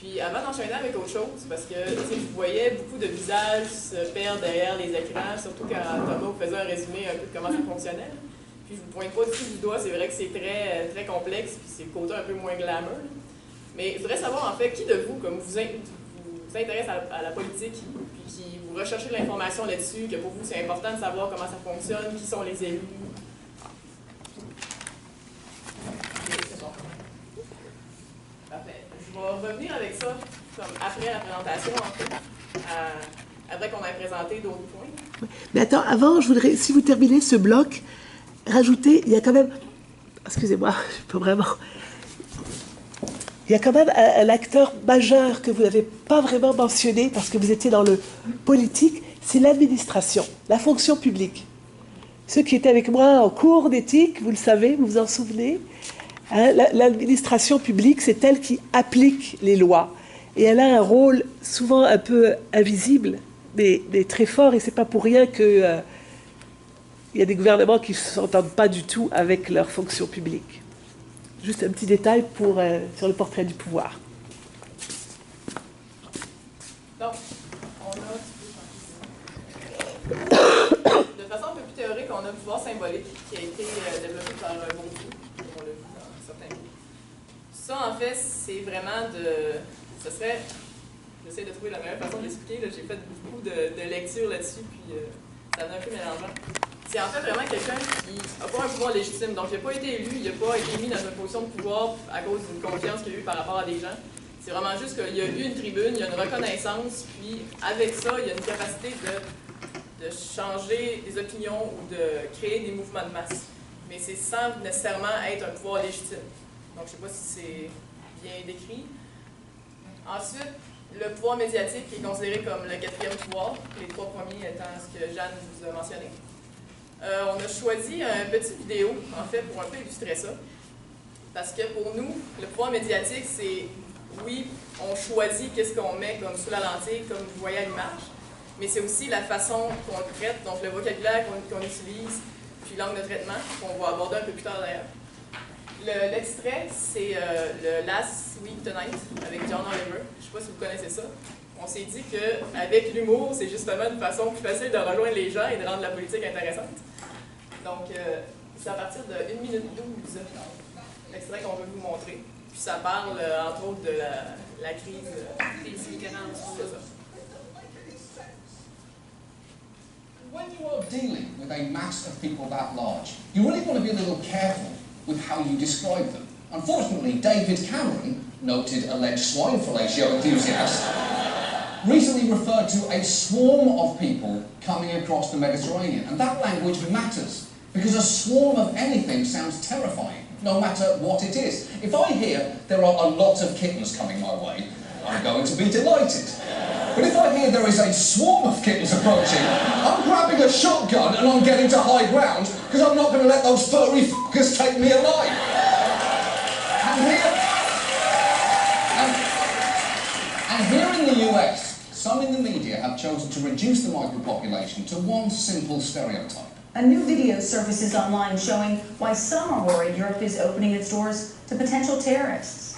Puis avant d'enchaîner avec autre chose, parce que je voyais beaucoup de visages se perdre derrière les écrans, surtout quand Thomas vous faisait un résumé un peu de comment ça fonctionnait. Puis je vous pointe pas du tout du doigt, c'est vrai que c'est très, très complexe, puis c'est le côté un peu moins glamour. Mais je voudrais savoir en fait qui de vous, comme vous intéresse à la politique, puis qui vous recherchez de l'information là-dessus, que pour vous c'est important de savoir comment ça fonctionne, qui sont les élus. C'est bon. Parfait. Je vais revenir avec ça comme après la présentation, en fait, après qu'on ait présenté d'autres points. Mais attends, avant, je voudrais, si vous terminez ce bloc, rajouter, il y a quand même, excusez-moi, je peux vraiment, il y a quand même un acteur majeur que vous n'avez pas vraiment mentionné parce que vous étiez dans le politique, c'est l'administration, la fonction publique. Ceux qui étaient avec moi en cours d'éthique, vous le savez, vous vous en souvenez, hein, l'administration publique, c'est elle qui applique les lois. Et elle a un rôle souvent un peu invisible, mais très fort, et c'est pas pour rien que il y a des gouvernements qui ne s'entendent pas du tout avec leur fonction publique. Juste un petit détail sur le portrait du pouvoir. Donc, on a, de façon un peu plus théorique, on a le pouvoir symbolique qui a été développé par Bourdieu, comme on l'a vu dans certains livres. Ça, en fait, c'est vraiment ce serait, j'essaie de trouver la meilleure façon de l'expliquer, j'ai fait beaucoup de lectures là-dessus, puis ça devient un peu mélangeant. C'est en fait vraiment quelqu'un qui n'a pas un pouvoir légitime. Donc, il n'a pas été élu, il n'a pas été mis dans une position de pouvoir à cause d'une confiance qu'il a eue par rapport à des gens. C'est vraiment juste qu'il y a eu une tribune, il y a une reconnaissance, puis avec ça, il y a une capacité de changer des opinions ou de créer des mouvements de masse. Mais c'est sans nécessairement être un pouvoir légitime. Donc, je ne sais pas si c'est bien décrit. Ensuite, le pouvoir médiatique est considéré comme le quatrième pouvoir, les trois premiers étant ce que Jeanne vous a mentionné. On a choisi une petite vidéo, en fait, pour un peu illustrer ça. Parce que pour nous, le pouvoir médiatique, c'est, oui, on choisit qu'est-ce qu'on met comme sous la lentille, comme vous voyez à l'image, mais c'est aussi la façon qu'on le traite, donc le vocabulaire qu'on utilise, puis l'angle de traitement, qu'on va aborder un peu plus tard d'ailleurs. L'extrait, c'est le Last Week Tonight avec John Oliver. Je ne sais pas si vous connaissez ça. On s'est dit qu'avec l'humour, c'est justement une façon plus facile de rejoindre les gens et de rendre la politique intéressante. Donc, c'est à partir de 1 minute 12, l'extrait qu'on veut vous montrer. Puis ça parle, entre autres, de la crise des immigrants. C'est ça. When you are dealing with a mass of people that large, you really want to be a little careful with how you describe them. Unfortunately, David Cameron, noted alleged swine fellatio enthusiast, recently referred to a swarm of people coming across the Mediterranean. And that language matters, because a swarm of anything sounds terrifying, no matter what it is. If I hear there are a lot of kittens coming my way, I'm going to be delighted. But if I hear there is a swarm of kittens approaching, I'm grabbing a shotgun and I'm getting to high ground, because I'm not going to let those furry fuckers take me alive. And here in the US, some in the media have chosen to reduce the migrant population to one simple stereotype. A new video surfaces online showing why some are worried Europe is opening its doors to potential terrorists.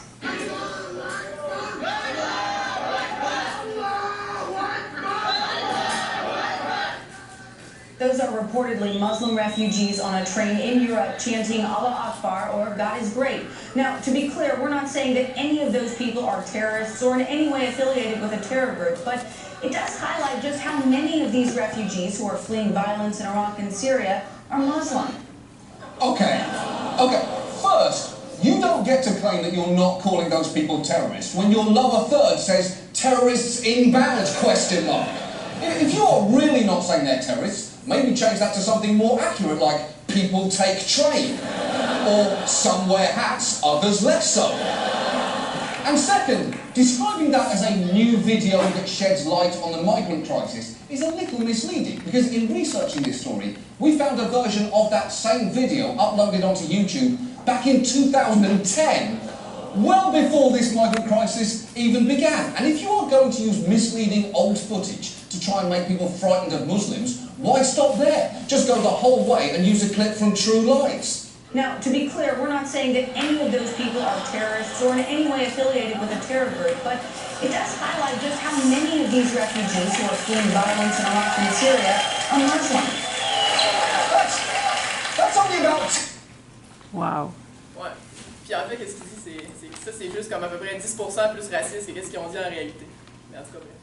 Those are reportedly Muslim refugees on a train in Europe chanting Allah Akbar or God is great. Now, to be clear, we're not saying that any of those people are terrorists or in any way affiliated with a terror group, but it does highlight just how many of these refugees who are fleeing violence in Iraq and Syria are Muslim. Okay. First, you don't get to claim that you're not calling those people terrorists when your lower third says terrorists inbound, question mark. If you're really not saying they're terrorists, maybe change that to something more accurate, like people take train, or some wear hats, others less so. And second, describing that as a new video that sheds light on the migrant crisis is a little misleading, because in researching this story, we found a version of that same video uploaded onto YouTube back in 2010, well before this migrant crisis even began. And if you are going to use misleading old footage to try and make people frightened of Muslims, why stop there? Just go the whole way and use a clip from True Lies. Now, to be clear, we're not saying that any of those people are terrorists or in any way affiliated with a terror group, but it does highlight just how many of these refugees who are fleeing violence in Iraq and Syria are Muslim. That's only about... Wow. Ouais. Puis en fait, qu'est-ce qu'il dit, c'est que ça, c'est juste comme à peu près 10% plus raciste que qu'est-ce qu'ils ont dit en réalité. Mais en tout cas, bref.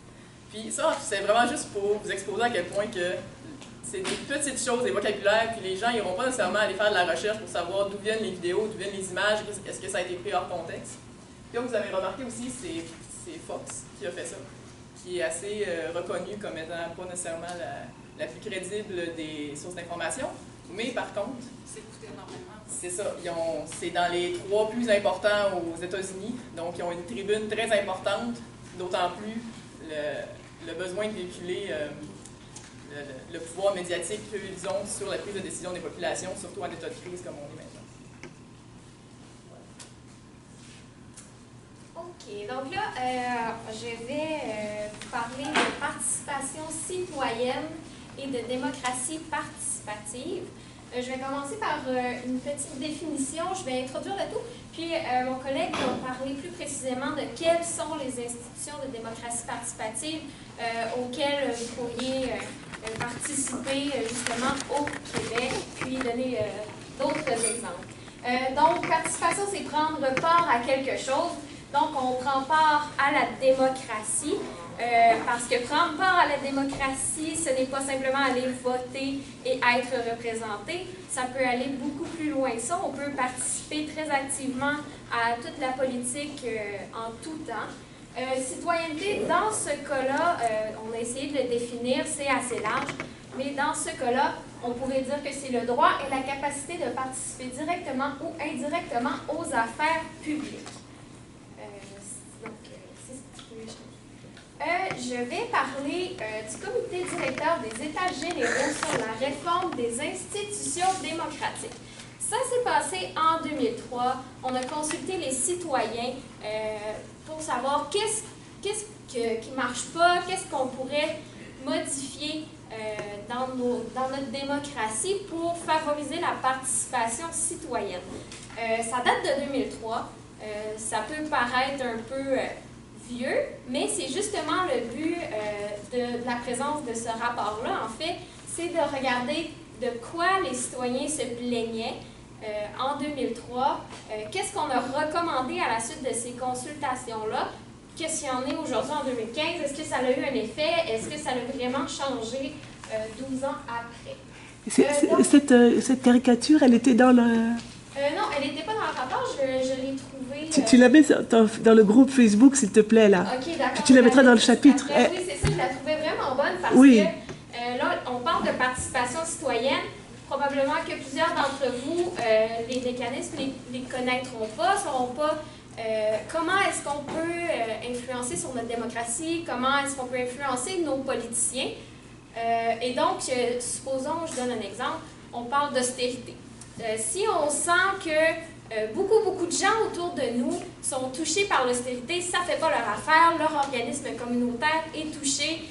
Puis ça, c'est vraiment juste pour vous exposer à quel point que c'est des petites choses, des vocabulaires, puis les gens n'iront pas nécessairement aller faire de la recherche pour savoir d'où viennent les vidéos, d'où viennent les images, est-ce que ça a été pris hors contexte. Puis comme vous avez remarqué aussi, c'est Fox qui a fait ça, qui est assez reconnu comme étant pas nécessairement la plus crédible des sources d'information, mais par contre, C'est écouté énormément. c'est ça, c'est dans les 3 plus importants aux États-Unis, donc ils ont une tribune très importante, d'autant plus le besoin de véhiculer le pouvoir médiatique qu'ils ont sur la prise de décision des populations, surtout en état de crise comme on est maintenant. OK. Donc là, je vais parler de participation citoyenne et de démocratie participative. Je vais commencer par une petite définition, je vais introduire le tout, puis mon collègue va parler plus précisément de quelles sont les institutions de démocratie participative auxquelles vous pourriez participer justement au Québec, puis donner d'autres exemples. Donc, participation, c'est prendre part à quelque chose. Donc, on prend part à la démocratie, parce que prendre part à la démocratie, ce n'est pas simplement aller voter et être représenté. Ça peut aller beaucoup plus loin que ça. On peut participer très activement à toute la politique en tout temps. Citoyenneté, dans ce cas-là, on a essayé de le définir, c'est assez large, mais dans ce cas-là, on pourrait dire que c'est le droit et la capacité de participer directement ou indirectement aux affaires publiques. Je vais parler du comité directeur des États généraux sur la réforme des institutions démocratiques. Ça s'est passé en 2003. On a consulté les citoyens pour savoir qu'est-ce qui ne marche pas, qu'est-ce qu'on pourrait modifier dans notre démocratie pour favoriser la participation citoyenne. Ça date de 2003. Ça peut paraître un peu vieux, mais c'est justement le but de la présence de ce rapport-là, en fait, c'est de regarder de quoi les citoyens se plaignaient en 2003, qu'est-ce qu'on a recommandé à la suite de ces consultations-là, qu'est-ce qu'il y en est aujourd'hui en 2015, est-ce que ça a eu un effet, est-ce que ça a vraiment changé 12 ans après. Cette caricature, elle était dans le... non, elle n'était pas dans le rapport, je l'ai trouvée... Tu la mets dans le groupe Facebook, s'il te plaît, là. OK, d'accord. Puis tu la mettras dans le chapitre. Oui, c'est ça, je la trouvais vraiment bonne parce oui. que là, on parle de participation citoyenne. Probablement que plusieurs d'entre vous, les mécanismes les connaîtront pas, sauront pas comment est-ce qu'on peut influencer sur notre démocratie, comment est-ce qu'on peut influencer nos politiciens. Et donc, supposons, je donne un exemple, on parle d'austérité. Si on sent que beaucoup de gens autour de nous sont touchés par l'austérité, ça ne fait pas leur affaire, leur organisme communautaire est touché,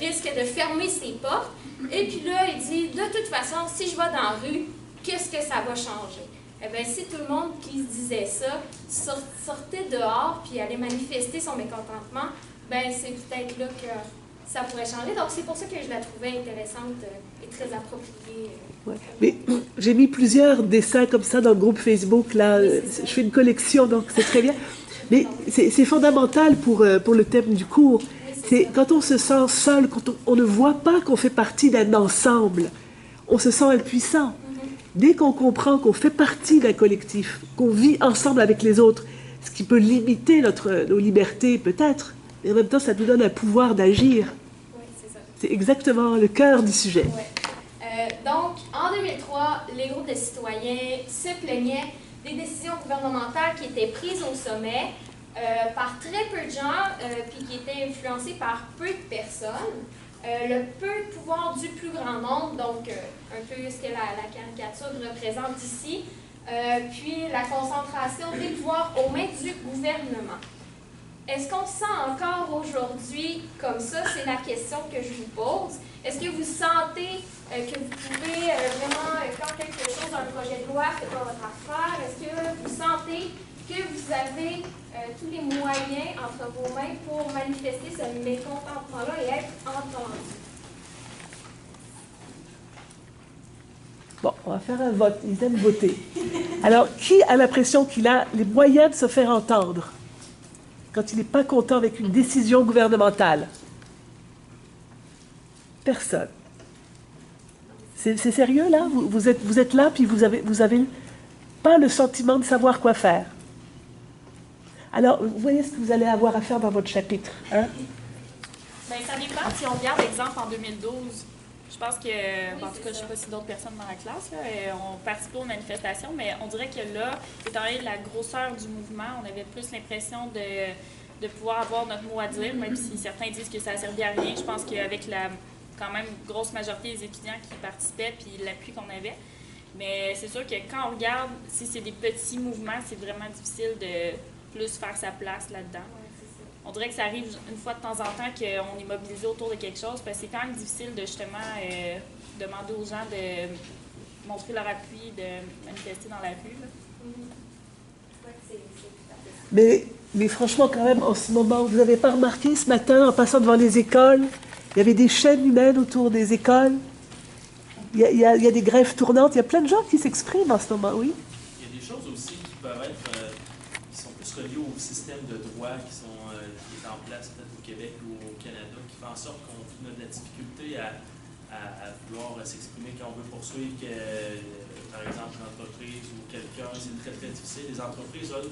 risque de fermer ses portes. Et puis là, il dit, de toute façon, si je vais dans la rue, qu'est-ce que ça va changer? Eh bien, si tout le monde qui se disait ça sortait dehors puis allait manifester son mécontentement, ben c'est peut-être là que ça pourrait changer. Donc, c'est pour ça que je la trouvais intéressante et très appropriée. Ouais. Mais j'ai mis plusieurs dessins comme ça dans le groupe Facebook. Là, je fais une collection, donc c'est très bien. Mais c'est fondamental pour le thème du cours. C'est quand on se sent seul, quand on ne voit pas qu'on fait partie d'un ensemble, on se sent impuissant. Dès qu'on comprend qu'on fait partie d'un collectif, qu'on vit ensemble avec les autres, ce qui peut limiter nos libertés peut-être, mais en même temps ça nous donne un pouvoir d'agir. Oui, c'est ça. C'est exactement le cœur du sujet. Ouais. Donc, en 2003, les groupes de citoyens se plaignaient des décisions gouvernementales qui étaient prises au sommet par très peu de gens, puis qui étaient influencées par peu de personnes. Le peu de pouvoir du plus grand nombre, donc un peu ce que la caricature représente ici, puis la concentration des pouvoirs aux mains du gouvernement. Est-ce qu'on se sent encore aujourd'hui comme ça? C'est la question que je vous pose. Est-ce que vous sentez que vous pouvez vraiment, quand quelque chose, un projet de loi, c'est pas votre affaire? Est-ce que vous sentez que vous avez tous les moyens entre vos mains pour manifester ce mécontentement-là et être entendu? Bon, on va faire un vote. Ils aiment voter. Alors, qui a l'impression qu'il a les moyens de se faire entendre quand il n'est pas content avec une décision gouvernementale? Personne. C'est sérieux, là? Vous êtes là, puis vous avez pas le sentiment de savoir quoi faire. Alors, vous voyez ce que vous allez avoir à faire dans votre chapitre, hein? Bien, ça dépend. Si on regarde l'exemple en 2012, je pense que, en tout cas, je ne sais pas si d'autres personnes dans la classe là, ont participé aux manifestations, mais on dirait que là, étant donné la grosseur du mouvement, on avait plus l'impression de pouvoir avoir notre mot à dire, même si certains disent que ça a servi à rien. Je pense qu'avec la quand même grosse majorité des étudiants qui participaient puis l'appui qu'on avait. Mais c'est sûr que quand on regarde, si c'est des petits mouvements, c'est vraiment difficile de plus faire sa place là-dedans. On dirait que ça arrive une fois de temps en temps qu'on est mobilisé autour de quelque chose, parce que c'est quand même difficile de justement demander aux gens de montrer leur appui, de manifester dans la rue. Là. Mais franchement, quand même, en ce moment, vous n'avez pas remarqué ce matin, en passant devant les écoles, il y avait des chaînes humaines autour des écoles. Il y a des grèves tournantes. Il y a plein de gens qui s'expriment en ce moment, oui. Il y a des choses aussi qui peuvent être, qui sont plus reliées au système de droit qui est en place peut-être au Québec ou au Canada, qui fait en sorte qu'on a de la difficulté à vouloir s'exprimer quand on veut poursuivre, par exemple, une entreprise ou quelqu'un. C'est très, très difficile. Les entreprises, eux,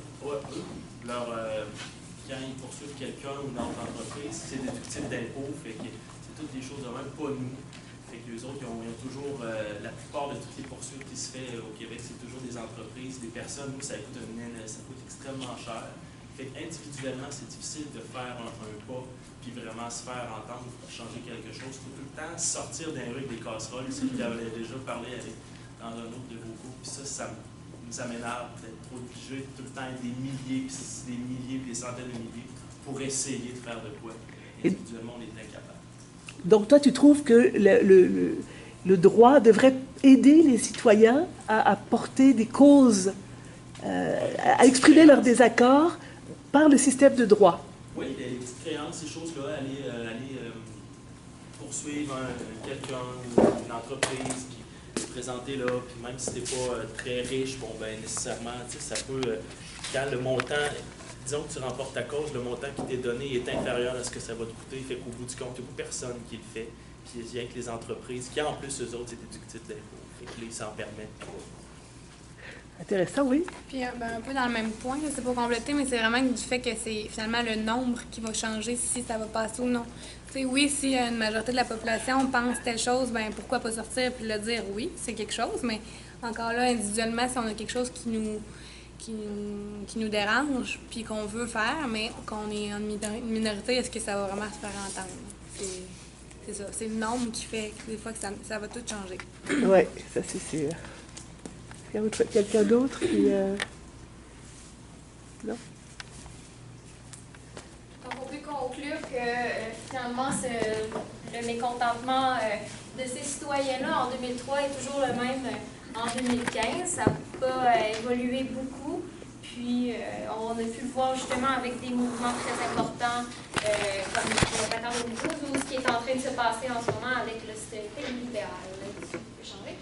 quand ils poursuivent quelqu'un ou une autre entreprise, c'est déductible d'impôts, fait que c'est toutes des choses de même, pas nous. Fait que les autres, ils ont toujours, la plupart de toutes les poursuites qui se fait au Québec, c'est toujours des entreprises, des personnes, nous, ça coûte extrêmement cher. Fait qu'individuellement, c'est difficile de faire un pas, puis vraiment se faire entendre, changer quelque chose. Il faut tout le temps sortir d'un rue des casseroles, c'est qu'il avait déjà parlé dans un autre de vos cours, puis ça m'énerve d'être trop obligé tout le temps être des milliers, puis des milliers, puis des centaines de milliers pour essayer de faire de quoi. Individuellement, on est incapable. Donc toi, tu trouves que le droit devrait aider les citoyens à porter des causes, à exprimer leur désaccord par le système de droit? Oui, les petites créances, ces choses-là, aller poursuivre quelqu'un ou une entreprise, puis se présenter là, puis même si t'es pas très riche, bon ben nécessairement, tu sais, ça peut, quand le montant, disons que tu remportes ta cause, le montant qui t'est donné est inférieur à ce que ça va te coûter, fait qu'au bout du compte, il n'y a personne qui le fait, puis il y a que les entreprises, qui en plus, eux autres, c'est déductible d'impôts, fait que ils s'en permettent pas. Intéressant, oui. Puis un peu dans le même point, c'est pas compléter, mais c'est vraiment du fait que c'est finalement le nombre qui va changer si ça va passer ou non. T'sais, oui, si une majorité de la population pense telle chose, ben pourquoi pas sortir puis le dire oui, c'est quelque chose, mais encore là, individuellement, si on a quelque chose qui nous dérange puis qu'on veut faire, mais qu'on est en minorité, est-ce que ça va vraiment se faire entendre? C'est ça, c'est le nombre qui fait que des fois que ça va tout changer. Oui, ça c'est sûr. Est-ce qu'il y a quelqu'un d'autre qui... Non? Donc, on peut conclure que finalement, le mécontentement de ces citoyens-là en 2003 est toujours le même en 2015. Ça n'a pas évolué beaucoup. Puis, on a pu le voir justement avec des mouvements très importants comme le printemps 2012 ou ce qui est en train de se passer en ce moment avec l'austérité libérale. Là-dessus, on peut changer.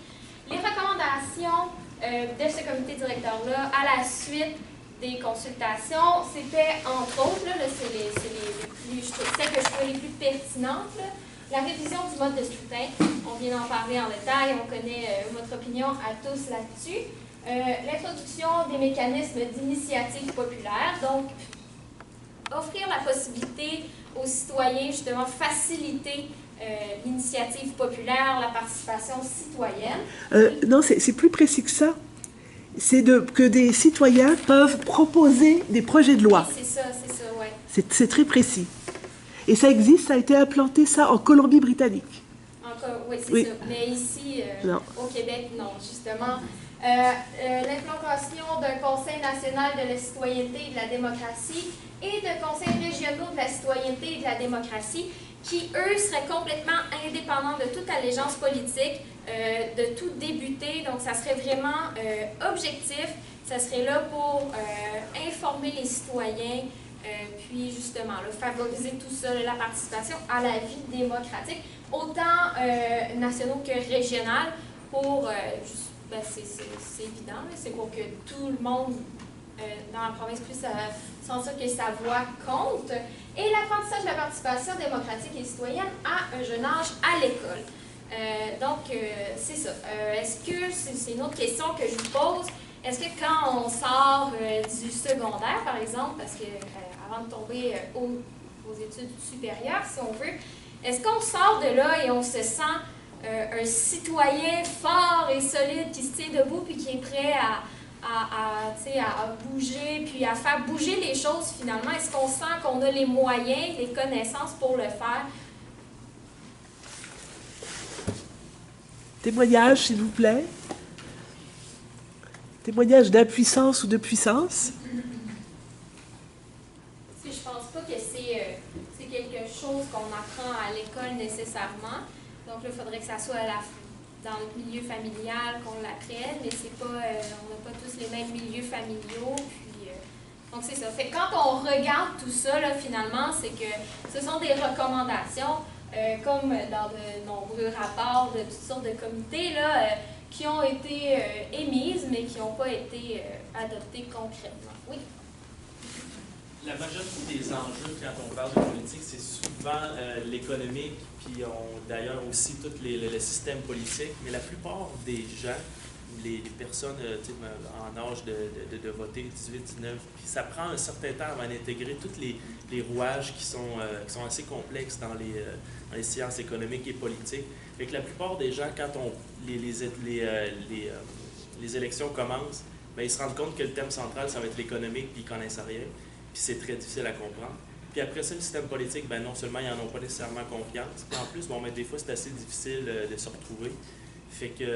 Les recommandations de ce comité directeur-là à la suite des consultations, c'était entre autres, là, c'est celles que je trouvais les plus pertinentes, là, la révision du mode de scrutin. On vient d'en parler en détail, on connaît votre opinion à tous là-dessus. L'introduction des mécanismes d'initiative populaire, donc offrir la possibilité aux citoyens, justement, faciliter l'initiative populaire, la participation citoyenne. Non, c'est plus précis que ça. C'est que des citoyens peuvent proposer des projets de loi. Oui, c'est ça, oui. C'est très précis. Et ça existe, ça a été implanté, ça, en Colombie-Britannique. Oui, c'est ça. Mais ici, non. au Québec, non. Justement, l'implantation d'un Conseil national de la citoyenneté et de la démocratie et de conseils régionaux de la citoyenneté et de la démocratie qui, eux, seraient complètement indépendants de toute allégeance politique, de tout débuté. Donc, ça serait vraiment objectif. Ça serait là pour informer les citoyens, puis justement, là, favoriser tout ça, la participation à la vie démocratique, autant nationaux que régional, pour, ben, c'est évident, c'est pour que tout le monde dans la province puisse sentir que sa voix compte, et l'apprentissage de la participation démocratique et citoyenne à un jeune âge à l'école. Donc, c'est ça. Est-ce que, c'est une autre question que je vous pose, est-ce que quand on sort du secondaire, par exemple, parce que avant de tomber aux études supérieures, si on veut, est-ce qu'on sort de là et on se sent un citoyen fort et solide qui se tient debout puis qui est prêt à bouger, puis à faire bouger les choses finalement? Est-ce qu'on sent qu'on a les moyens, les connaissances pour le faire? Témoignage, s'il vous plaît. Témoignage d'impuissance ou de puissance. Je pense pas que c'est quelque chose qu'on apprend à l'école nécessairement. Donc là, il faudrait que ça soit dans le milieu familial qu'on l'apprenne, mais c'est pas, on n'a pas tous les mêmes milieux familiaux. Puis, donc c'est ça. Fait que quand on regarde tout ça, là, finalement, c'est que ce sont des recommandations, comme dans de nombreux rapports de toutes sortes de comités, là, qui ont été émises, mais qui n'ont pas été adoptées concrètement. Oui? La majorité des enjeux, quand on parle de politique, c'est souvent l'économique, puis d'ailleurs aussi tout le système politique, mais la plupart des gens, les personnes en âge de voter, 18, 19, puis ça prend un certain temps avant d'intégrer tous les rouages qui sont assez complexes dans les sciences économiques et politiques. Fait que la plupart des gens, quand les élections commencent, bien, ils se rendent compte que le thème central, ça va être l'économique, puis ils ne connaissent rien, puis c'est très difficile à comprendre. Puis après ça, le système politique, ben non seulement ils n'en ont pas nécessairement confiance, mais en plus, bon, ben, des fois, c'est assez difficile de se retrouver. Fait que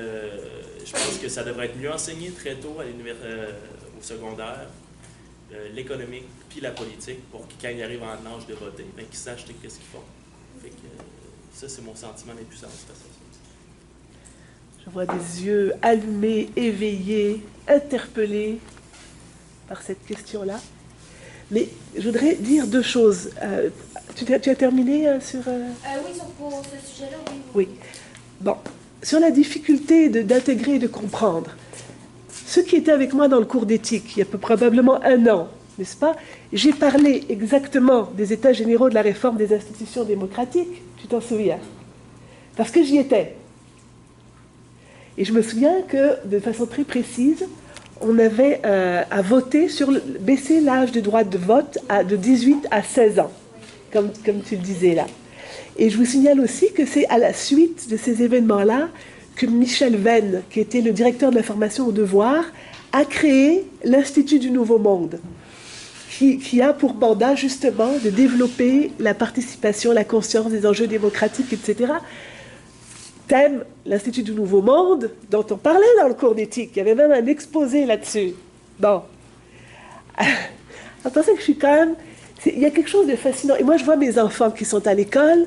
je pense que ça devrait être mieux enseigné très tôt au secondaire, l'économique puis la politique, pour que quand ils arrivent en âge de voter, ben, qu'ils sachent qu'est-ce qu'ils font. Fait que ça, c'est mon sentiment d'impuissance face à ça. Je vois des yeux allumés, éveillés, interpellés par cette question-là. Mais je voudrais dire deux choses. Tu as terminé sur... Oui, pour ce sujet-là, oui. Oui. Bon, sur la difficulté d'intégrer et de comprendre. Ceux qui étaient avec moi dans le cours d'éthique, il y a probablement 1 an, n'est-ce pas? J'ai parlé exactement des états généraux de la réforme des institutions démocratiques. Tu t'en souviens? Parce que j'y étais. Et je me souviens que, de façon très précise, on avait à voter sur baisser l'âge de droit de vote de 18 à 16 ans, comme tu le disais là. Et je vous signale aussi que c'est à la suite de ces événements-là que Michel Venn, qui était le directeur de l'information au devoir, a créé l'Institut du Nouveau Monde, qui a pour mandat justement de développer la participation, la conscience des enjeux démocratiques, etc. Thème, l'Institut du Nouveau Monde, dont on parlait dans le cours d'éthique. Il y avait même un exposé là-dessus. Bon. Alors, que je suis quand même... Il y a quelque chose de fascinant. Et moi, je vois mes enfants qui sont à l'école.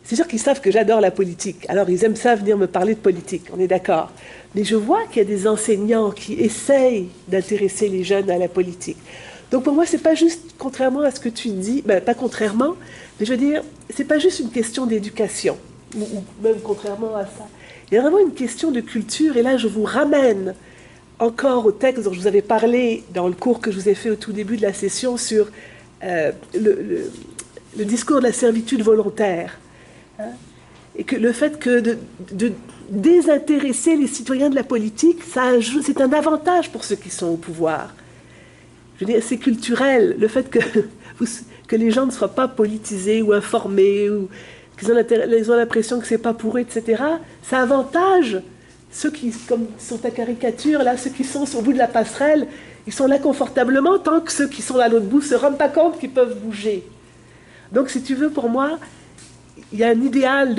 C'est sûr qu'ils savent que j'adore la politique. Alors, ils aiment ça venir me parler de politique. On est d'accord. Mais je vois qu'il y a des enseignants qui essayent d'intéresser les jeunes à la politique. Donc, pour moi, c'est pas juste, contrairement à ce que tu dis, ben, pas contrairement, mais je veux dire, c'est pas juste une question d'éducation. Ou même contrairement à ça. Il y a vraiment une question de culture, et là je vous ramène encore au texte dont je vous avais parlé dans le cours que je vous ai fait au tout début de la session sur le discours de la servitude volontaire. Hein, et que le fait que de désintéresser les citoyens de la politique, c'est un avantage pour ceux qui sont au pouvoir. Je veux dire, c'est culturel, le fait que les gens ne soient pas politisés ou informés, ou qu'ils ont l'impression que c'est pas pour eux, etc. Ça avantage ceux qui, comme sont ta caricature, là, ceux qui sont au bout de la passerelle, ils sont là confortablement, tant que ceux qui sont à l'autre bout ne se rendent pas compte qu'ils peuvent bouger. Donc, si tu veux, pour moi, il y a un idéal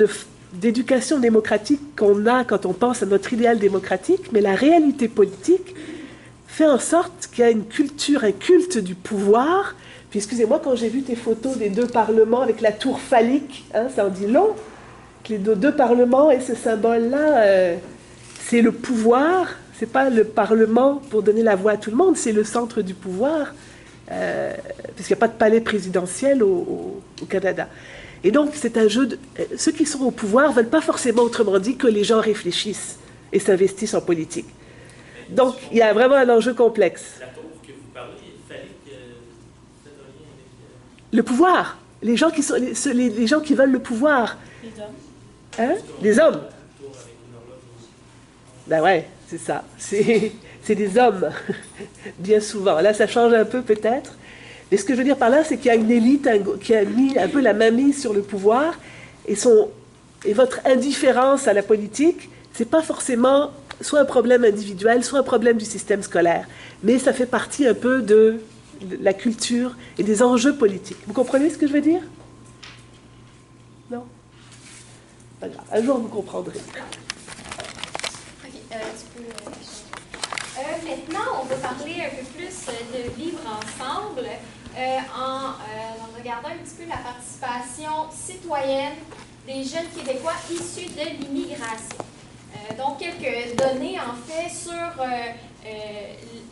d'éducation démocratique qu'on a quand on pense à notre idéal démocratique, mais la réalité politique fait en sorte qu'il y a une culture, un culte du pouvoir. Puis excusez-moi, quand j'ai vu tes photos des deux parlements avec la tour phallique, hein, ça en dit long, que les deux parlements et ce symbole-là, c'est le pouvoir, c'est pas le parlement pour donner la voix à tout le monde, c'est le centre du pouvoir, puisqu'il n'y a pas de palais présidentiel au Canada. Et donc, c'est un jeu ceux qui sont au pouvoir ne veulent pas forcément, autrement dit, que les gens réfléchissent et s'investissent en politique. Donc, il y a vraiment un enjeu complexe. La tour que vous parlez, il fallait que vous faites un lien avec... Le pouvoir. Les gens qui, les gens qui veulent le pouvoir. Les hommes. Hein? Les hommes. Ben ouais, c'est ça. C'est des hommes, bien souvent. Là, ça change un peu peut-être. Mais ce que je veux dire par là, c'est qu'il y a une élite qui a mis un peu la mainmise sur le pouvoir et votre indifférence à la politique, c'est pas forcément soit un problème individuel, soit un problème du système scolaire. Mais ça fait partie un peu de la culture et des enjeux politiques. Vous comprenez ce que je veux dire? Non? Pas grave. Un jour, vous comprendrez. Ok, tu peux... maintenant, on va parler un peu plus de vivre ensemble en regardant un petit peu la participation citoyenne des jeunes Québécois issus de l'immigration. Donc, quelques données, en fait, sur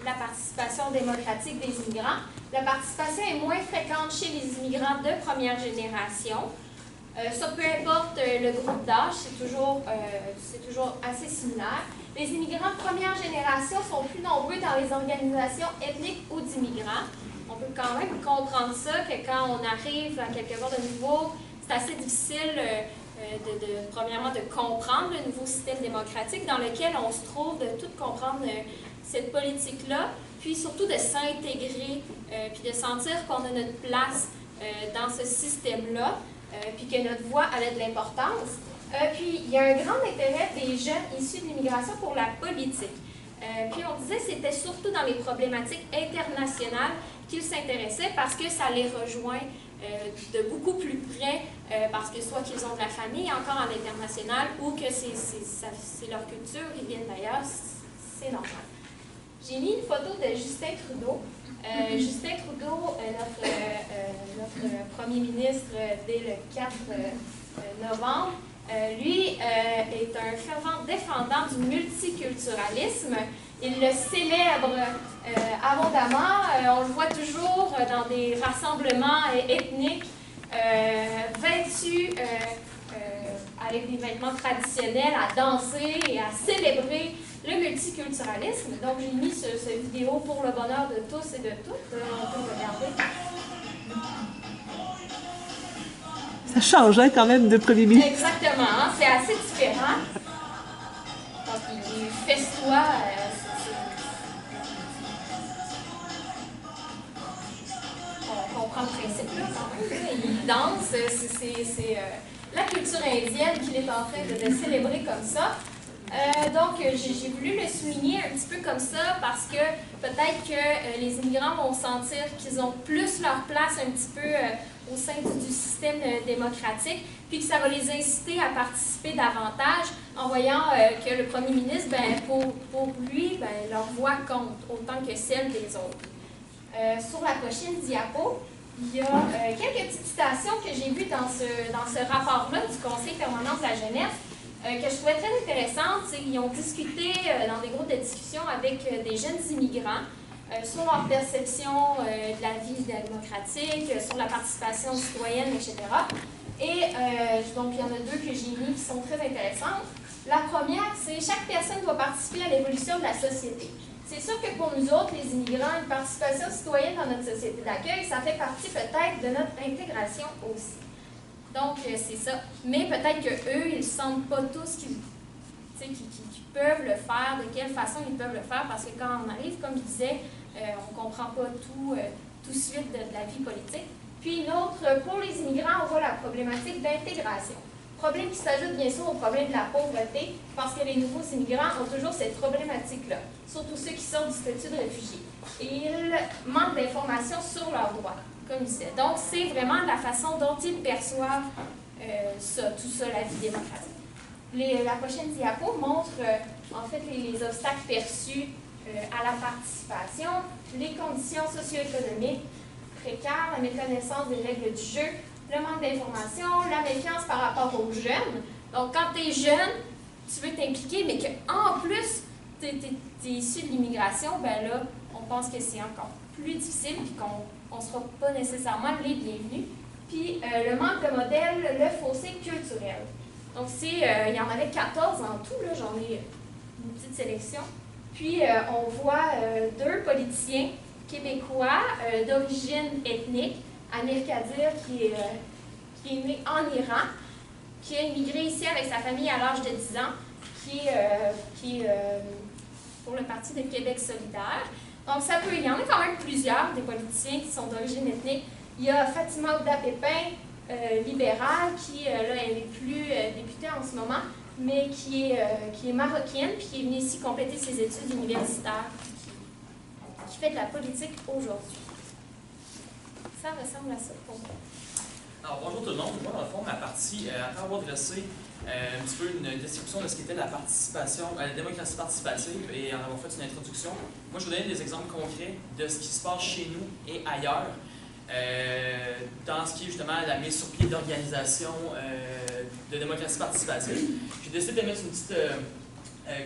la participation démocratique des immigrants. La participation est moins fréquente chez les immigrants de première génération. Ça, peu importe le groupe d'âge, c'est toujours assez similaire. Les immigrants de première génération sont plus nombreux dans les organisations ethniques ou d'immigrants. On peut quand même comprendre ça, que quand on arrive à quelque part de nouveau, c'est assez difficile, premièrement, de comprendre le nouveau système démocratique dans lequel on se trouve, de tout comprendre cette politique-là, puis surtout de s'intégrer, puis de sentir qu'on a notre place dans ce système-là, puis que notre voix a de l'importance. Puis il y a un grand intérêt des jeunes issus de l'immigration pour la politique. Puis on disait que c'était surtout dans les problématiques internationales qu'ils s'intéressaient parce que ça les rejoint de beaucoup plus près, parce que soit qu'ils ont de la famille encore à l'international ou que c'est leur culture, ils viennent d'ailleurs, c'est normal. J'ai mis une photo de Justin Trudeau. Justin Trudeau, notre premier ministre dès le 4 novembre, lui est un fervent défendant du multiculturalisme. Il le célèbre abondamment. On le voit toujours dans des rassemblements ethniques vêtus avec des vêtements traditionnels, à danser et à célébrer le multiculturalisme. Donc, j'ai mis cette vidéo pour le bonheur de tous et de toutes. On peut regarder. Ça change hein, quand même de premier ministre. Exactement, hein, c'est assez différent. Donc, il festoie. On comprend le principe là quand même. Il danse, c'est la culture indienne qu'il est en train de célébrer comme ça. Donc, j'ai voulu le souligner un petit peu comme ça parce que peut-être que les immigrants vont sentir qu'ils ont plus leur place un petit peu au sein du système démocratique, puis que ça va les inciter à participer davantage en voyant que le premier ministre, pour lui, leur voix compte autant que celle des autres. Sur la prochaine diapo, il y a quelques petites citations que j'ai vues dans ce rapport-là du Conseil permanent de la jeunesse. Que je trouvais très intéressante, c'est qu'ils ont discuté dans des groupes de discussion avec des jeunes immigrants sur leur perception de la vie démocratique, sur la participation citoyenne, etc. Et donc, il y en a deux que j'ai mis qui sont très intéressantes. La première, c'est « Chaque personne doit participer à l'évolution de la société ». C'est sûr que pour nous autres, les immigrants, une participation citoyenne dans notre société d'accueil, ça fait partie peut-être de notre intégration aussi. Donc, c'est ça. Mais peut-être qu'eux, ils ne sentent pas tous qu'ils peuvent le faire, de quelle façon ils peuvent le faire, parce que quand on arrive, comme je disais, on ne comprend pas tout de suite de la vie politique. Puis une autre, pour les immigrants, on voit la problématique d'intégration. Problème qui s'ajoute bien sûr au problème de la pauvreté, parce que les nouveaux immigrants ont toujours cette problématique-là, surtout ceux qui sortent du statut de réfugié. Et ils manquent d'informations sur leurs droits, comme je disais. Donc, c'est vraiment la façon dont ils perçoivent tout ça, la vie démocratique. La prochaine diapo montre en fait les obstacles perçus à la participation, les conditions socio-économiques précaires, la méconnaissance des règles du jeu, le manque d'information, la méfiance par rapport aux jeunes. Donc, quand tu es jeune, tu veux t'impliquer, mais qu'en plus, tu es issu de l'immigration, ben là, on pense que c'est encore plus difficile et qu'on ne sera pas nécessairement les bienvenus. Puis, le manque de modèle, le fossé culturel. Donc, il y en avait 14 en tout, là, j'en ai une petite sélection. Puis, on voit 2 politiciens québécois d'origine ethnique, Amir Kadir, qui est né en Iran, qui a immigré ici avec sa famille à l'âge de 10 ans, qui est pour le Parti de Québec solidaire. Donc, il y en a quand même plusieurs, des politiciens qui sont d'origine ethnique. Il y a Fatima Ouda-Pépin, libérale, qui là, elle n'est plus députée en ce moment, mais qui est marocaine, puis qui est venue ici compléter ses études universitaires, qui fait de la politique aujourd'hui. Ça ressemble à ça pour moi. Alors, bonjour tout le monde. Moi, dans le fond, ma partie, après avoir dressé un petit peu une description de ce qu'était la participation, la démocratie participative et en avoir fait une introduction, moi, je vous donne des exemples concrets de ce qui se passe chez nous et ailleurs, dans ce qui est justement la mise sur pied d'organisation de démocratie participative. J'ai décidé de mettre une petite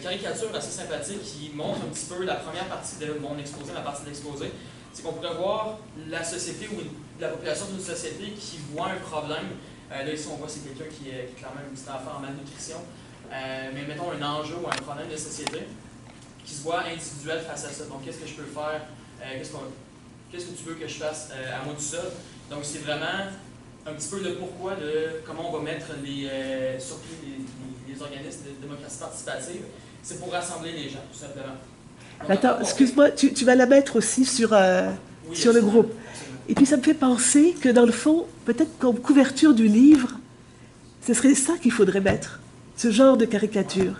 caricature assez sympathique qui montre un petit peu la première partie de mon exposé, ma partie de l'exposé. C'est qu'on pourrait voir la société ou la population d'une société qui voit un problème. Là, ici, on voit c'est quelqu'un qui est clairement un petit enfant en malnutrition. Mais mettons un enjeu ou un problème de société qui se voit individuel face à ça. Donc, qu'est-ce que je peux faire? Qu'est-ce que tu veux que je fasse à moi tout seul? Donc, c'est vraiment un petit peu le pourquoi de comment on va mettre sur pied les organismes de démocratie participative. C'est pour rassembler les gens, tout simplement. Donc, attends, excuse-moi, tu vas la mettre aussi sur, oui, sur le groupe. Et puis ça me fait penser que dans le fond, peut-être comme couverture du livre, ce serait ça qu'il faudrait mettre, ce genre de caricature.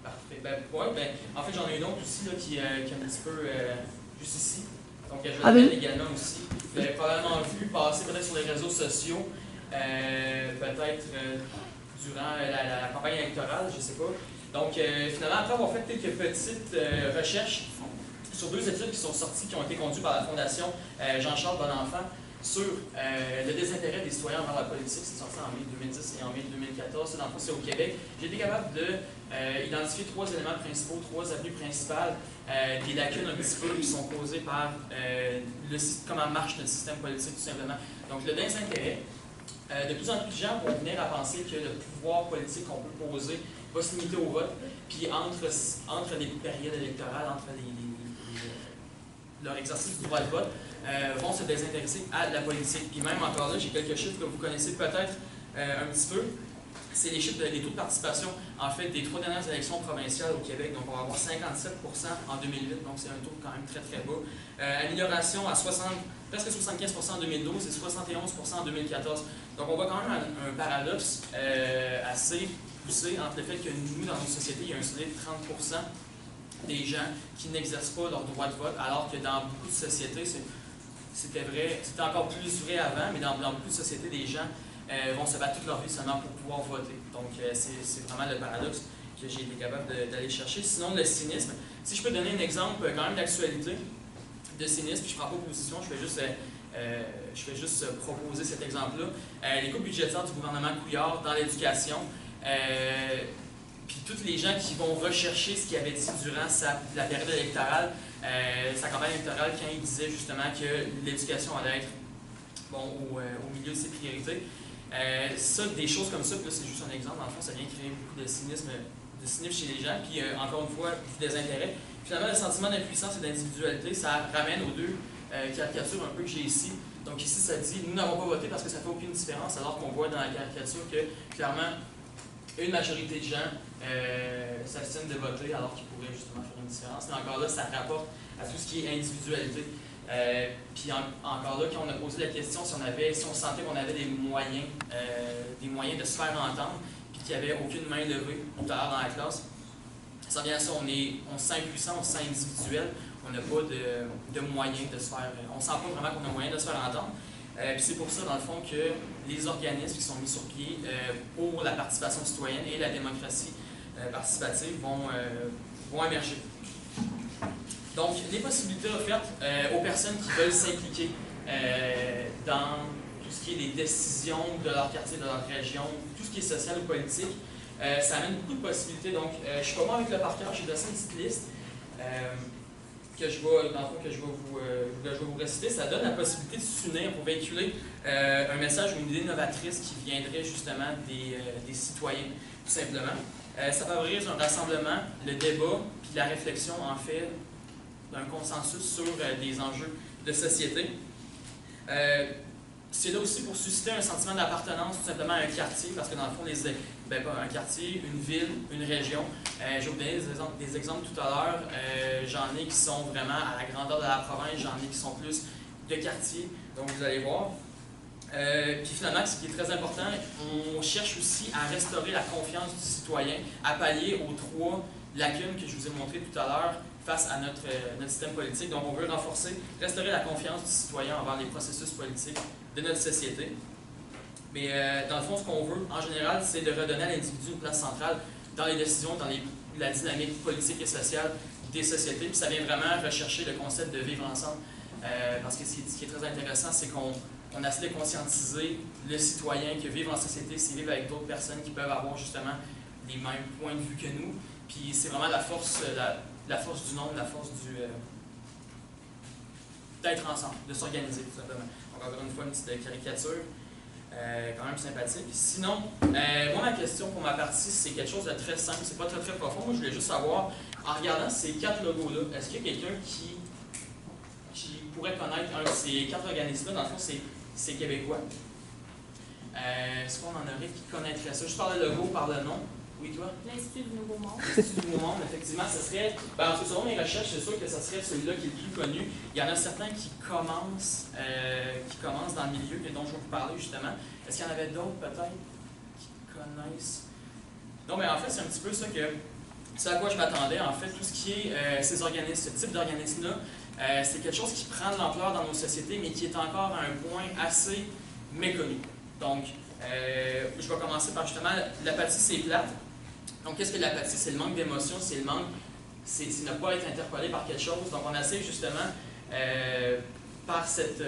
Parfait. En fait, j'en ai une autre aussi là, qui est un petit peu juste ici. Donc, je vais la mettre également aussi. Vous l'avez probablement vu passer peut-être sur les réseaux sociaux, peut-être durant la campagne électorale, je ne sais pas. Donc, finalement, après avoir fait quelques petites recherches sur 2 études qui sont sorties, qui ont été conduites par la Fondation Jean-Charles Bonenfant sur le désintérêt des citoyens envers la politique. C'est sorti en mai 2010 et en mai 2014. Dans le fond, c'est au Québec. J'ai été capable d'identifier 3 éléments principaux, 3 avenues principales, des lacunes un petit peu qui sont causées par comment marche notre système politique, tout simplement. Donc, le désintérêt. De plus en plus de gens vont venir à penser que le pouvoir politique qu'on peut poser va se limiter au vote, puis entre les périodes électorales, entre leur exercice du droit de vote, vont se désintéresser à la politique. Puis même encore là, j'ai quelques chiffres que vous connaissez peut-être un petit peu. C'est les chiffres des taux de participation, en fait, des 3 dernières élections provinciales au Québec. Donc, on va avoir 57% en 2008, donc c'est un taux quand même très, très bas. Amélioration à presque 75% en 2012 et 71% en 2014. Donc, on voit quand même un paradoxe assez poussé entre le fait que nous, dans notre société, il y a un solide 30% des gens qui n'exercent pas leur droit de vote, alors que dans beaucoup de sociétés, c'était encore plus vrai avant, mais dans beaucoup de sociétés, des gens vont se battre toute leur vie seulement pour pouvoir voter. Donc, c'est vraiment le paradoxe que j'ai été capable d'aller chercher. Sinon, le cynisme. Si je peux donner un exemple quand même d'actualité de cynisme, puis je ne prends pas position, je fais juste proposer cet exemple-là. Les coupes budgétaires du gouvernement Couillard dans l'éducation, puis tous les gens qui vont rechercher ce qu'il avait dit durant la période électorale, sa campagne électorale, quand il disait justement que l'éducation allait être au milieu de ses priorités. Des choses comme ça, puis là c'est juste un exemple, dans le fond, ça vient créer beaucoup de cynisme chez les gens, puis encore une fois, du désintérêt. Finalement, le sentiment d'impuissance et d'individualité, ça ramène aux 2 caricatures un peu que j'ai ici. Donc ici, ça dit, nous n'avons pas voté parce que ça ne fait aucune différence, alors qu'on voit dans la caricature que, clairement, une majorité de gens s'abstiennent de voter alors qu'ils pourraient justement faire une différence. Mais encore là, ça rapporte à tout ce qui est individualité. Puis encore là, quand on a posé la question si on sentait qu'on avait des moyens de se faire entendre, puis qu'il n'y avait aucune main levée tout à l'heure dans la classe, ça vient à ça, on se sent impuissant, on se sent individuel, on n'a pas de moyens de se faire, on ne sent pas vraiment qu'on a moyen de se faire entendre. Puis c'est pour ça, dans le fond, que les organismes qui sont mis sur pied pour la participation citoyenne et la démocratie participative vont émerger. Donc, les possibilités offertes aux personnes qui veulent s'impliquer dans tout ce qui est les décisions de leur quartier, de leur région, tout ce qui est social ou politique, ça amène beaucoup de possibilités. Donc, je ne suis pas bon avec le par cœur, j'ai donné une petite liste que je vais vous réciter. Ça donne la possibilité de s'unir pour véhiculer un message ou une idée novatrice qui viendrait justement des citoyens, tout simplement. Ça favorise un rassemblement, le débat, puis la réflexion, en fait, d'un consensus sur des enjeux de société. C'est là aussi pour susciter un sentiment d'appartenance tout simplement à un quartier, parce que dans le fond, un quartier, une ville, une région, je vais vous donner des exemples tout à l'heure, j'en ai qui sont vraiment à la grandeur de la province, j'en ai qui sont plus de quartier, donc vous allez voir. Puis finalement, ce qui est très important, on cherche aussi à restaurer la confiance du citoyen, à pallier aux 3 lacunes que je vous ai montrées tout à l'heure face à notre système politique. Donc on veut restaurer la confiance du citoyen envers les processus politiques de notre société. Mais dans le fond, ce qu'on veut, en général, c'est de redonner à l'individu une place centrale dans les décisions, dans la dynamique politique et sociale des sociétés. Puis ça vient vraiment rechercher le concept de vivre ensemble. Parce que ce qui est très intéressant, c'est qu'on essaie de conscientiser le citoyen que vivre en société, c'est vivre avec d'autres personnes qui peuvent avoir justement les mêmes points de vue que nous. Puis c'est vraiment la force du nombre, la force d'être ensemble, de s'organiser tout simplement. Donc encore une fois, une petite caricature. Quand même sympathique. Sinon, moi, ma question pour ma partie, c'est quelque chose de très simple, c'est pas très profond. Moi, je voulais juste savoir, en regardant ces 4 logos-là, est-ce qu'il y a quelqu'un qui pourrait connaître un de ces 4 organismes-là? Dans le fond, c'est québécois. Est-ce qu'on en aurait qui connaîtrait ça? Juste par le logo, par le nom. Oui, toi? L'Institut du Nouveau Monde. L'Institut du Nouveau Monde, effectivement, ce serait... en tout cas, selon mes recherches, c'est sûr que ce serait celui-là qui est le plus connu. Il y en a certains qui commencent dans le milieu et dont je vais vous parler justement. Est-ce qu'il y en avait d'autres, peut-être, qui connaissent? Non, mais en fait, c'est un petit peu ça à quoi je m'attendais. En fait, tout ce qui est ces organismes, ce type d'organisme-là, c'est quelque chose qui prend de l'ampleur dans nos sociétés, mais qui est encore à un point assez méconnu. Donc, je vais commencer par justement, l'apathie, c'est plate. Donc, qu'est-ce que l'apathie? C'est le manque d'émotion, c'est le manque, c'est ne pas être interpellé par quelque chose. Donc, on essaie justement, par cet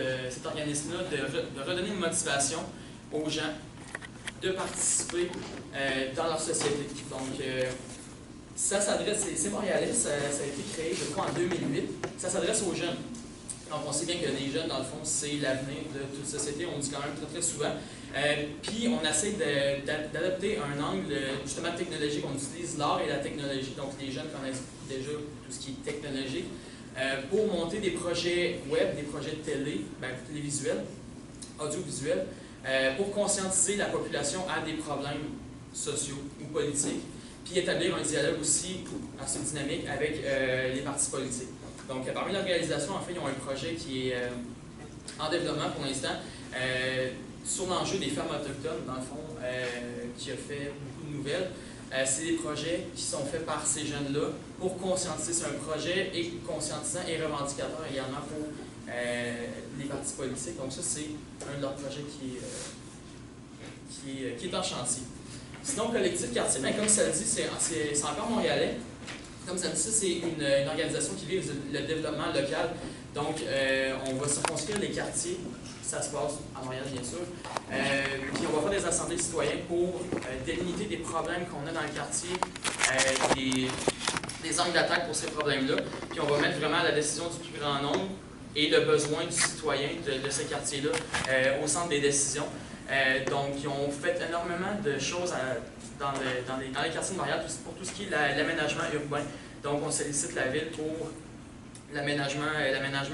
organisme-là, de redonner une motivation aux gens de participer dans leur société. Donc, ça s'adresse, c'est montréalais, ça a été créé, je crois, en 2008. Ça s'adresse aux jeunes. Donc, on sait bien que les jeunes, dans le fond, c'est l'avenir de toute société, on le dit quand même très souvent. Puis, on essaie d'adopter un angle justement technologique. On utilise l'art et la technologie, donc les jeunes connaissent déjà tout ce qui est technologique, pour monter des projets web, des projets de télévisuels, audiovisuels, pour conscientiser la population à des problèmes sociaux ou politiques, puis établir un dialogue aussi assez dynamique avec les partis politiques. Donc, parmi l'organisation, en fait, ils ont un projet qui est en développement pour l'instant, sur l'enjeu des femmes autochtones, dans le fond, qui a fait beaucoup de nouvelles. C'est des projets qui sont faits par ces jeunes-là pour conscientiser. C'est un projet conscientisant et revendicateur également pour les partis politiques. Donc ça, c'est un de leurs projets qui est en chantier. Sinon, Collectif Quartier, bien, comme ça le dit, c'est encore montréalais. Comme ça le dit, c'est une organisation qui vise le développement local. Donc, on va circonscrire les quartiers. Ça se passe à Montréal, bien sûr. Puis on va faire des assemblées citoyennes pour délimiter des problèmes qu'on a dans le quartier, des angles d'attaque pour ces problèmes-là. Puis on va mettre vraiment la décision du plus grand nombre et le besoin du citoyen de ce quartier-là au centre des décisions. Donc, ils ont fait énormément de choses dans les quartiers de Montréal pour tout ce qui est l'aménagement urbain. Donc, on sollicite la ville pour l'aménagement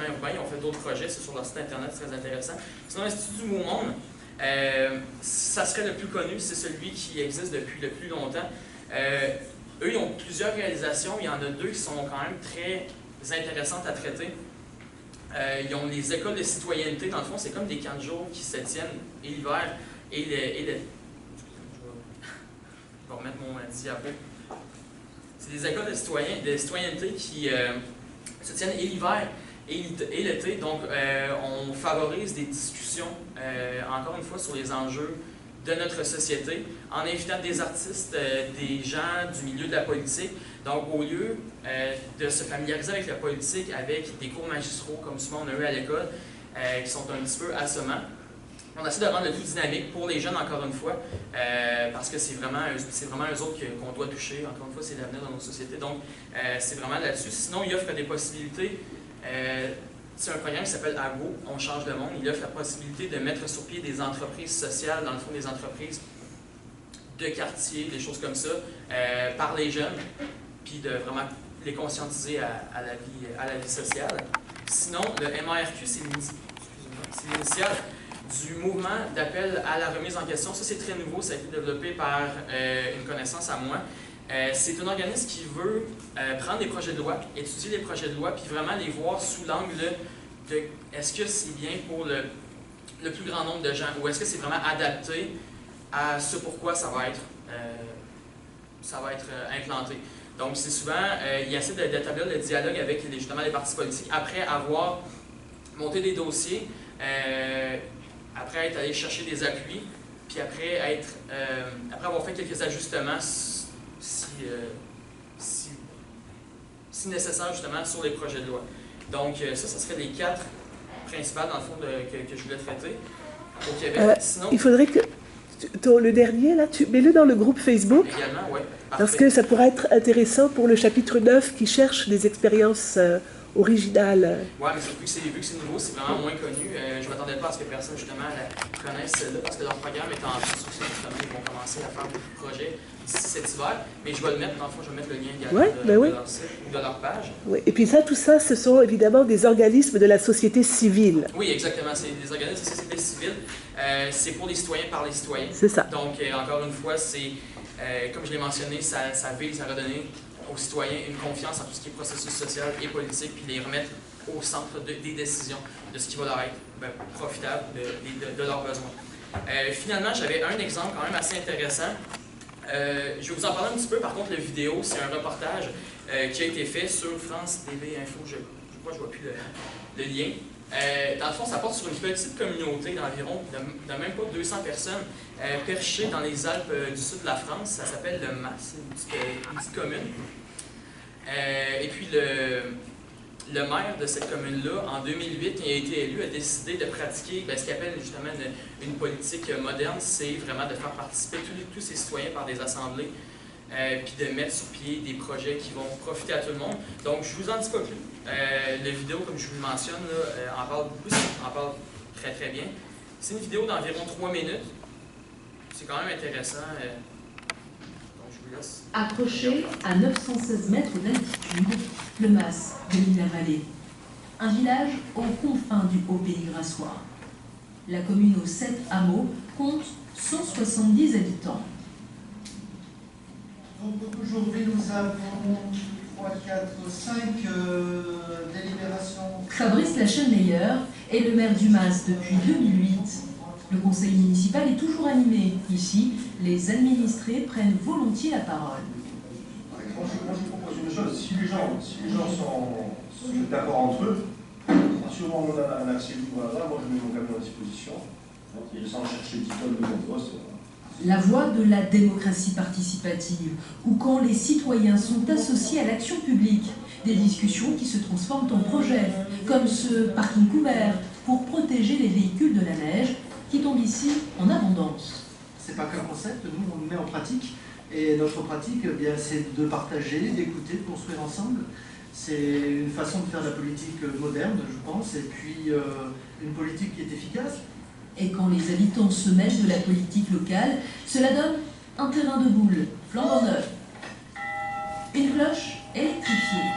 urbain. Ils ont fait d'autres projets, c'est sur leur site internet, c'est très intéressant. Sinon, l'Institut du Nouveau Monde, ça serait le plus connu, c'est celui qui existe depuis le plus longtemps. Eux, ils ont plusieurs réalisations, il y en a 2 qui sont quand même très intéressantes à traiter. Ils ont les écoles de citoyenneté, dans le fond, c'est comme des camps de jour qui se tiennent et l'hiver et le... Je vais remettre mon diapo. C'est des écoles de citoyenneté qui se tiennent et l'hiver et l'été. Donc, on favorise des discussions, encore une fois, sur les enjeux de notre société, en invitant des artistes, des gens du milieu de la politique. Donc, au lieu de se familiariser avec la politique, avec des cours magistraux, comme souvent on a eu à l'école, qui sont un petit peu assommants, on essaie de rendre le tout dynamique pour les jeunes, encore une fois, parce que c'est vraiment eux autres qu'on doit toucher. Encore une fois, c'est l'avenir de nos sociétés. Donc, c'est vraiment là-dessus. Sinon, il offre des possibilités. C'est un programme qui s'appelle AGO, On change le monde. Il offre la possibilité de mettre sur pied des entreprises sociales, dans le fond des entreprises de quartier, des choses comme ça, par les jeunes, puis de vraiment les conscientiser à la vie sociale. Sinon, le MARQ, c'est l'initiale du mouvement d'appel à la remise en question. Ça, c'est très nouveau, ça a été développé par une connaissance à moi. C'est un organisme qui veut prendre des projets de loi, étudier les projets de loi, puis vraiment les voir sous l'angle de est-ce que c'est bien pour le plus grand nombre de gens, ou est-ce que c'est vraiment adapté à ce pourquoi ça va être implanté. Donc, c'est souvent, il essaie d'établir le dialogue avec justement les partis politiques après avoir monté des dossiers, après être allé chercher des appuis, puis après avoir fait quelques ajustements si nécessaire justement sur les projets de loi. Donc ça serait les 4 principales dans le fond que je voulais traiter au Québec. Sinon, il faudrait que le dernier, là, tu mets-le dans le groupe Facebook. Également, oui. Parce que ça pourrait être intéressant pour le chapitre 9 qui cherche des expériences originales. Oui, mais surtout vu que c'est nouveau, c'est vraiment moins connu. Je ne m'attendais pas à ce que personne justement connaisse celle-là, parce que leur programme est en construction, justement, ils vont commencer à faire des projets d'ici cet hiver. Mais je vais le mettre, dans le fond, je vais mettre le lien également de leur site ou de leur page. Oui. Et puis tout ça, ce sont évidemment des organismes de la société civile. Oui, exactement. C'est des organismes de la société civile. C'est pour les citoyens, par les citoyens. C'est ça. Donc, encore une fois, c'est, comme je l'ai mentionné, ça vise à redonner aux citoyens une confiance en tout ce qui est processus social et politique, puis les remettre au centre des décisions, de ce qui va leur être profitable de leurs besoins. Finalement, j'avais un exemple quand même assez intéressant. Je vais vous en parler un petit peu. Par contre, la vidéo, c'est un reportage qui a été fait sur France TV Info. Je crois que je ne vois plus le lien. Dans le fond, ça porte sur une petite communauté d'environ, de même pas 200 personnes, perchées dans les Alpes du sud de la France. Ça s'appelle le Mas, c'est une petite commune. Et puis, le maire de cette commune-là, en 2008, il a été élu, a décidé de pratiquer ce qu'il appelle justement une politique moderne, c'est vraiment de faire participer tous ces citoyens par des assemblées, puis de mettre sur pied des projets qui vont profiter à tout le monde. Donc, je vous en dis pas plus. La vidéo, comme je vous le mentionne, là, en parle beaucoup, en parle très très bien. C'est une vidéo d'environ 3 minutes. C'est quand même intéressant. Donc, je vous laisse. Accroché à 916 mètres d'altitude, le Mas de Lille-la-Vallée. Un village aux confins du haut pays grassois. La commune aux 7 hameaux compte 170 habitants. Donc aujourd'hui, nous avons 3, 4, 5 délibérations. Fabrice Lachenmeyer est le maire du Mas depuis 2008. Le conseil municipal est toujours animé. Ici, les administrés prennent volontiers la parole. Moi, je propose une chose. Si les gens sont d'accord entre eux, sûrement on a un accès libre là, moi je mets mon camion à disposition. Et sans chercher 10 tonnes de compost. La voie de la démocratie participative, ou quand les citoyens sont associés à l'action publique, des discussions qui se transforment en projets, comme ce parking couvert pour protéger les véhicules de la neige qui tombent ici en abondance. C'est pas qu'un concept, nous on le met en pratique, et notre pratique, c'est de partager, d'écouter, de construire ensemble. C'est une façon de faire de la politique moderne, je pense, et puis une politique qui est efficace. Et quand les habitants se mêlent de la politique locale, cela donne un terrain de boule, flambant neuf. Une cloche électrifiée.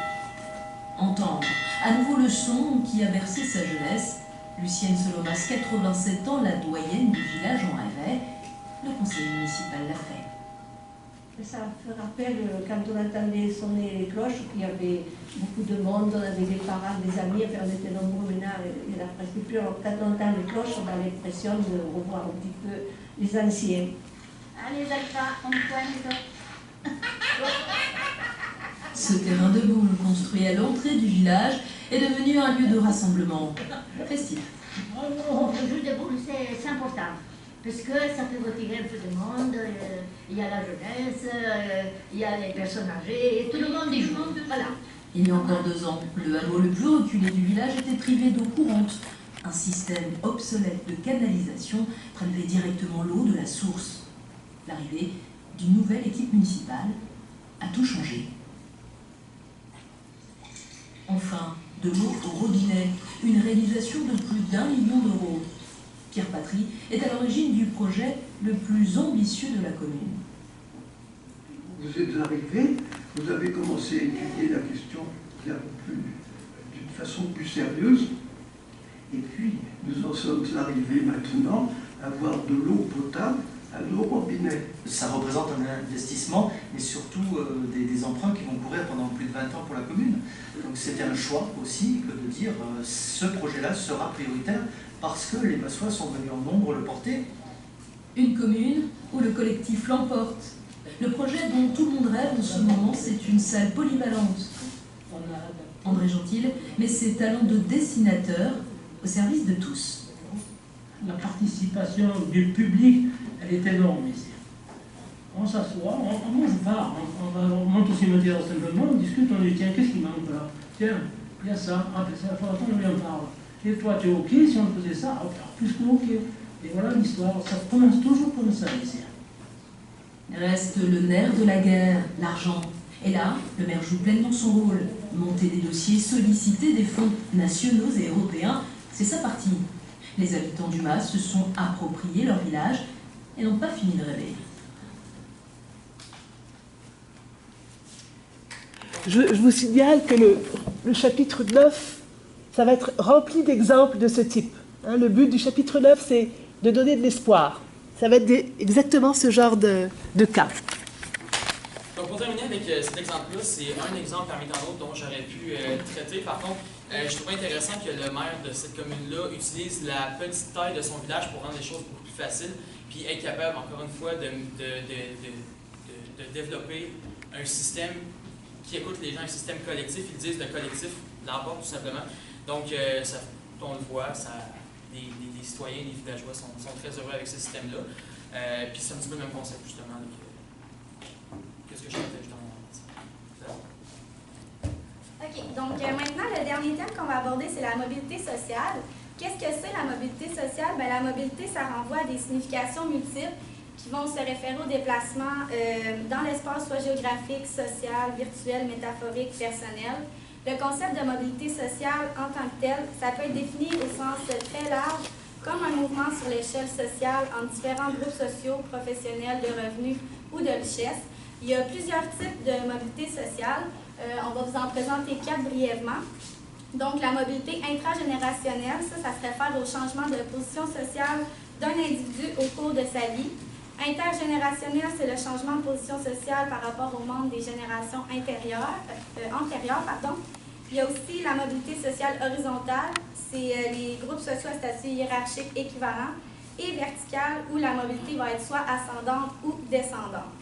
Entendre à nouveau le son qui a bercé sa jeunesse. Lucienne Solomas, 87 ans, la doyenne du village en rêvait. Le conseil municipal l'a fait. Ça me rappelle quand on entendait sonner les cloches, qu'il y avait beaucoup de monde, on avait des parents, des amis, enfin, on était nombreux maintenant, il y en a presque plus. Alors quand on entend les cloches, on a l'impression de revoir un petit peu les anciens. Allez Zalfa, on pointe. Ce terrain de boule construit à l'entrée du village est devenu un lieu de rassemblement festif. Le jeu de boules, c'est important. Parce que ça peut retirer un peu de monde. Il y a la jeunesse, il y a les personnes âgées, tout le monde y joue. Voilà. Il y a encore 2 ans, le hameau le plus reculé du village était privé d'eau courante. Un système obsolète de canalisation prélevait directement l'eau de la source. L'arrivée d'une nouvelle équipe municipale a tout changé. Enfin, de l'eau au robinet, une réalisation de plus d'1 million d'euros. Pierre Patry est à l'origine du projet le plus ambitieux de la commune. Vous êtes arrivé, vous avez commencé à étudier la question d'une façon plus sérieuse, et puis nous en sommes arrivés maintenant à avoir de l'eau potable à l'eau robinet. Ça représente un investissement, mais surtout des emprunts qui vont courir pendant plus de 20 ans pour la commune. Donc c'était un choix aussi que de dire ce projet-là sera prioritaire parce que les Massois sont venus en nombre le porter. Une commune où le collectif l'emporte. Le projet dont tout le monde rêve en ce moment, c'est une salle polyvalente. André Gentil met ses talents de dessinateur au service de tous. La participation du public, elle est énorme ici. On s'assoit, on mange pas, on monte au cimetière simplement, on discute, on dit tiens, qu'est-ce qui manque là? Tiens, il y a ça, après ça, attends, on lui en parle. Et toi, tu es OK, si on faisait ça, plus que OK. Et voilà l'histoire, ça commence toujours comme ça ici. Reste le nerf de la guerre, l'argent. Et là, le maire joue pleinement son rôle. Monter des dossiers, solliciter des fonds nationaux et européens, c'est sa partie. Les habitants du Mas se sont appropriés leur village et n'ont pas fini de rêver. Je vous signale que le chapitre 9, ça va être rempli d'exemples de ce type. Hein, le but du chapitre 9, c'est de donner de l'espoir. Ça va être exactement ce genre de cas. Donc pour terminer avec cet exemple-là, c'est un exemple parmi tant d'autres dont j'aurais pu traiter. Par contre, je trouve intéressant que le maire de cette commune-là utilise la petite taille de son village pour rendre les choses beaucoup plus faciles, puis être capable, encore une fois, de développer un système qui écoute les gens, un système collectif. Ils disent le collectif l'emporte tout simplement. Donc, on le voit, les citoyens, les villageois sont très heureux avec ce système-là. Puis c'est un petit peu le même concept, justement. Qu'est-ce que je fais justement? OK, donc maintenant, le dernier thème qu'on va aborder, c'est la mobilité sociale. Qu'est-ce que c'est la mobilité sociale? Bien, la mobilité, ça renvoie à des significations multiples qui vont se référer au déplacement dans l'espace, soit géographique, social, virtuel, métaphorique, personnel. Le concept de mobilité sociale en tant que tel, ça peut être défini au sens très large comme un mouvement sur l'échelle sociale entre différents groupes sociaux, professionnels, de revenus ou de richesse. Il y a plusieurs types de mobilité sociale. On va vous en présenter 4 brièvement. Donc, la mobilité intragénérationnelle, ça se réfère au changement de position sociale d'un individu au cours de sa vie. Intergénérationnel, c'est le changement de position sociale par rapport aux membres des générations antérieures. Il y a aussi la mobilité sociale horizontale, c'est les groupes sociaux à statut hiérarchique équivalent, et verticale, où la mobilité va être soit ascendante ou descendante.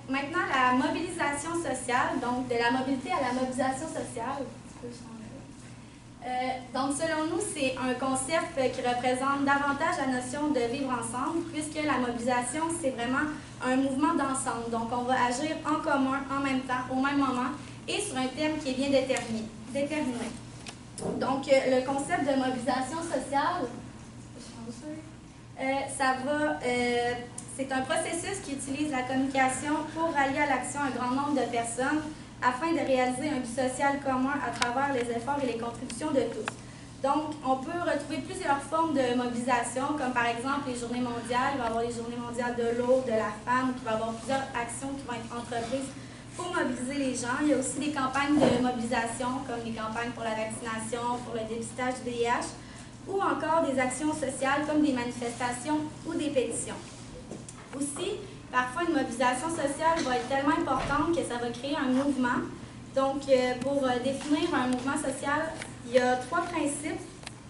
Maintenant, la mobilisation sociale, donc de la mobilité à la mobilisation sociale. Donc, selon nous, c'est un concept qui représente davantage la notion de vivre ensemble, puisque la mobilisation, c'est vraiment un mouvement d'ensemble. Donc, on va agir en commun, en même temps, au même moment, et sur un thème qui est bien déterminé. Donc, le concept de mobilisation sociale, c'est un processus qui utilise la communication pour rallier à l'action un grand nombre de personnes afin de réaliser un but social commun à travers les efforts et les contributions de tous. Donc, on peut retrouver plusieurs formes de mobilisation, comme par exemple les journées mondiales. Il va y avoir les journées mondiales de l'eau, de la femme, il va y avoir plusieurs actions qui vont être entreprises pour mobiliser les gens. Il y a aussi des campagnes de mobilisation, comme les campagnes pour la vaccination, pour le dépistage du VIH, ou encore des actions sociales comme des manifestations ou des pétitions. Aussi, parfois, une mobilisation sociale va être tellement importante que ça va créer un mouvement. Donc, pour définir un mouvement social, il y a 3 principes.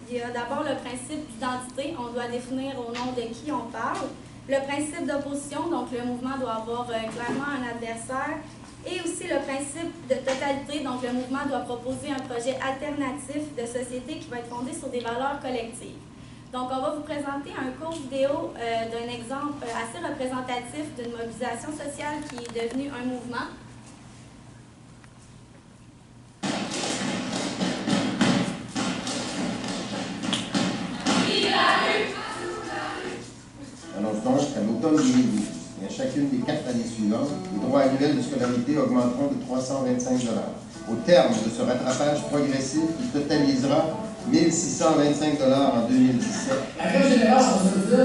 Il y a d'abord le principe d'identité. On doit définir au nom de qui on parle. Le principe d'opposition, donc le mouvement doit avoir clairement un adversaire. Et aussi le principe de totalité, donc le mouvement doit proposer un projet alternatif de société qui va être fondé sur des valeurs collectives. Donc on va vous présenter un court vidéo d'un exemple assez représentatif d'une mobilisation sociale qui est devenue un mouvement. Alors donc, à l'automne 2012 et à chacune des 4 années suivantes, les droits annuels de scolarité augmenteront de 325 $. Au terme de ce rattrapage progressif, il totalisera 1 625 $ en 2017. La grève générale, on se dit,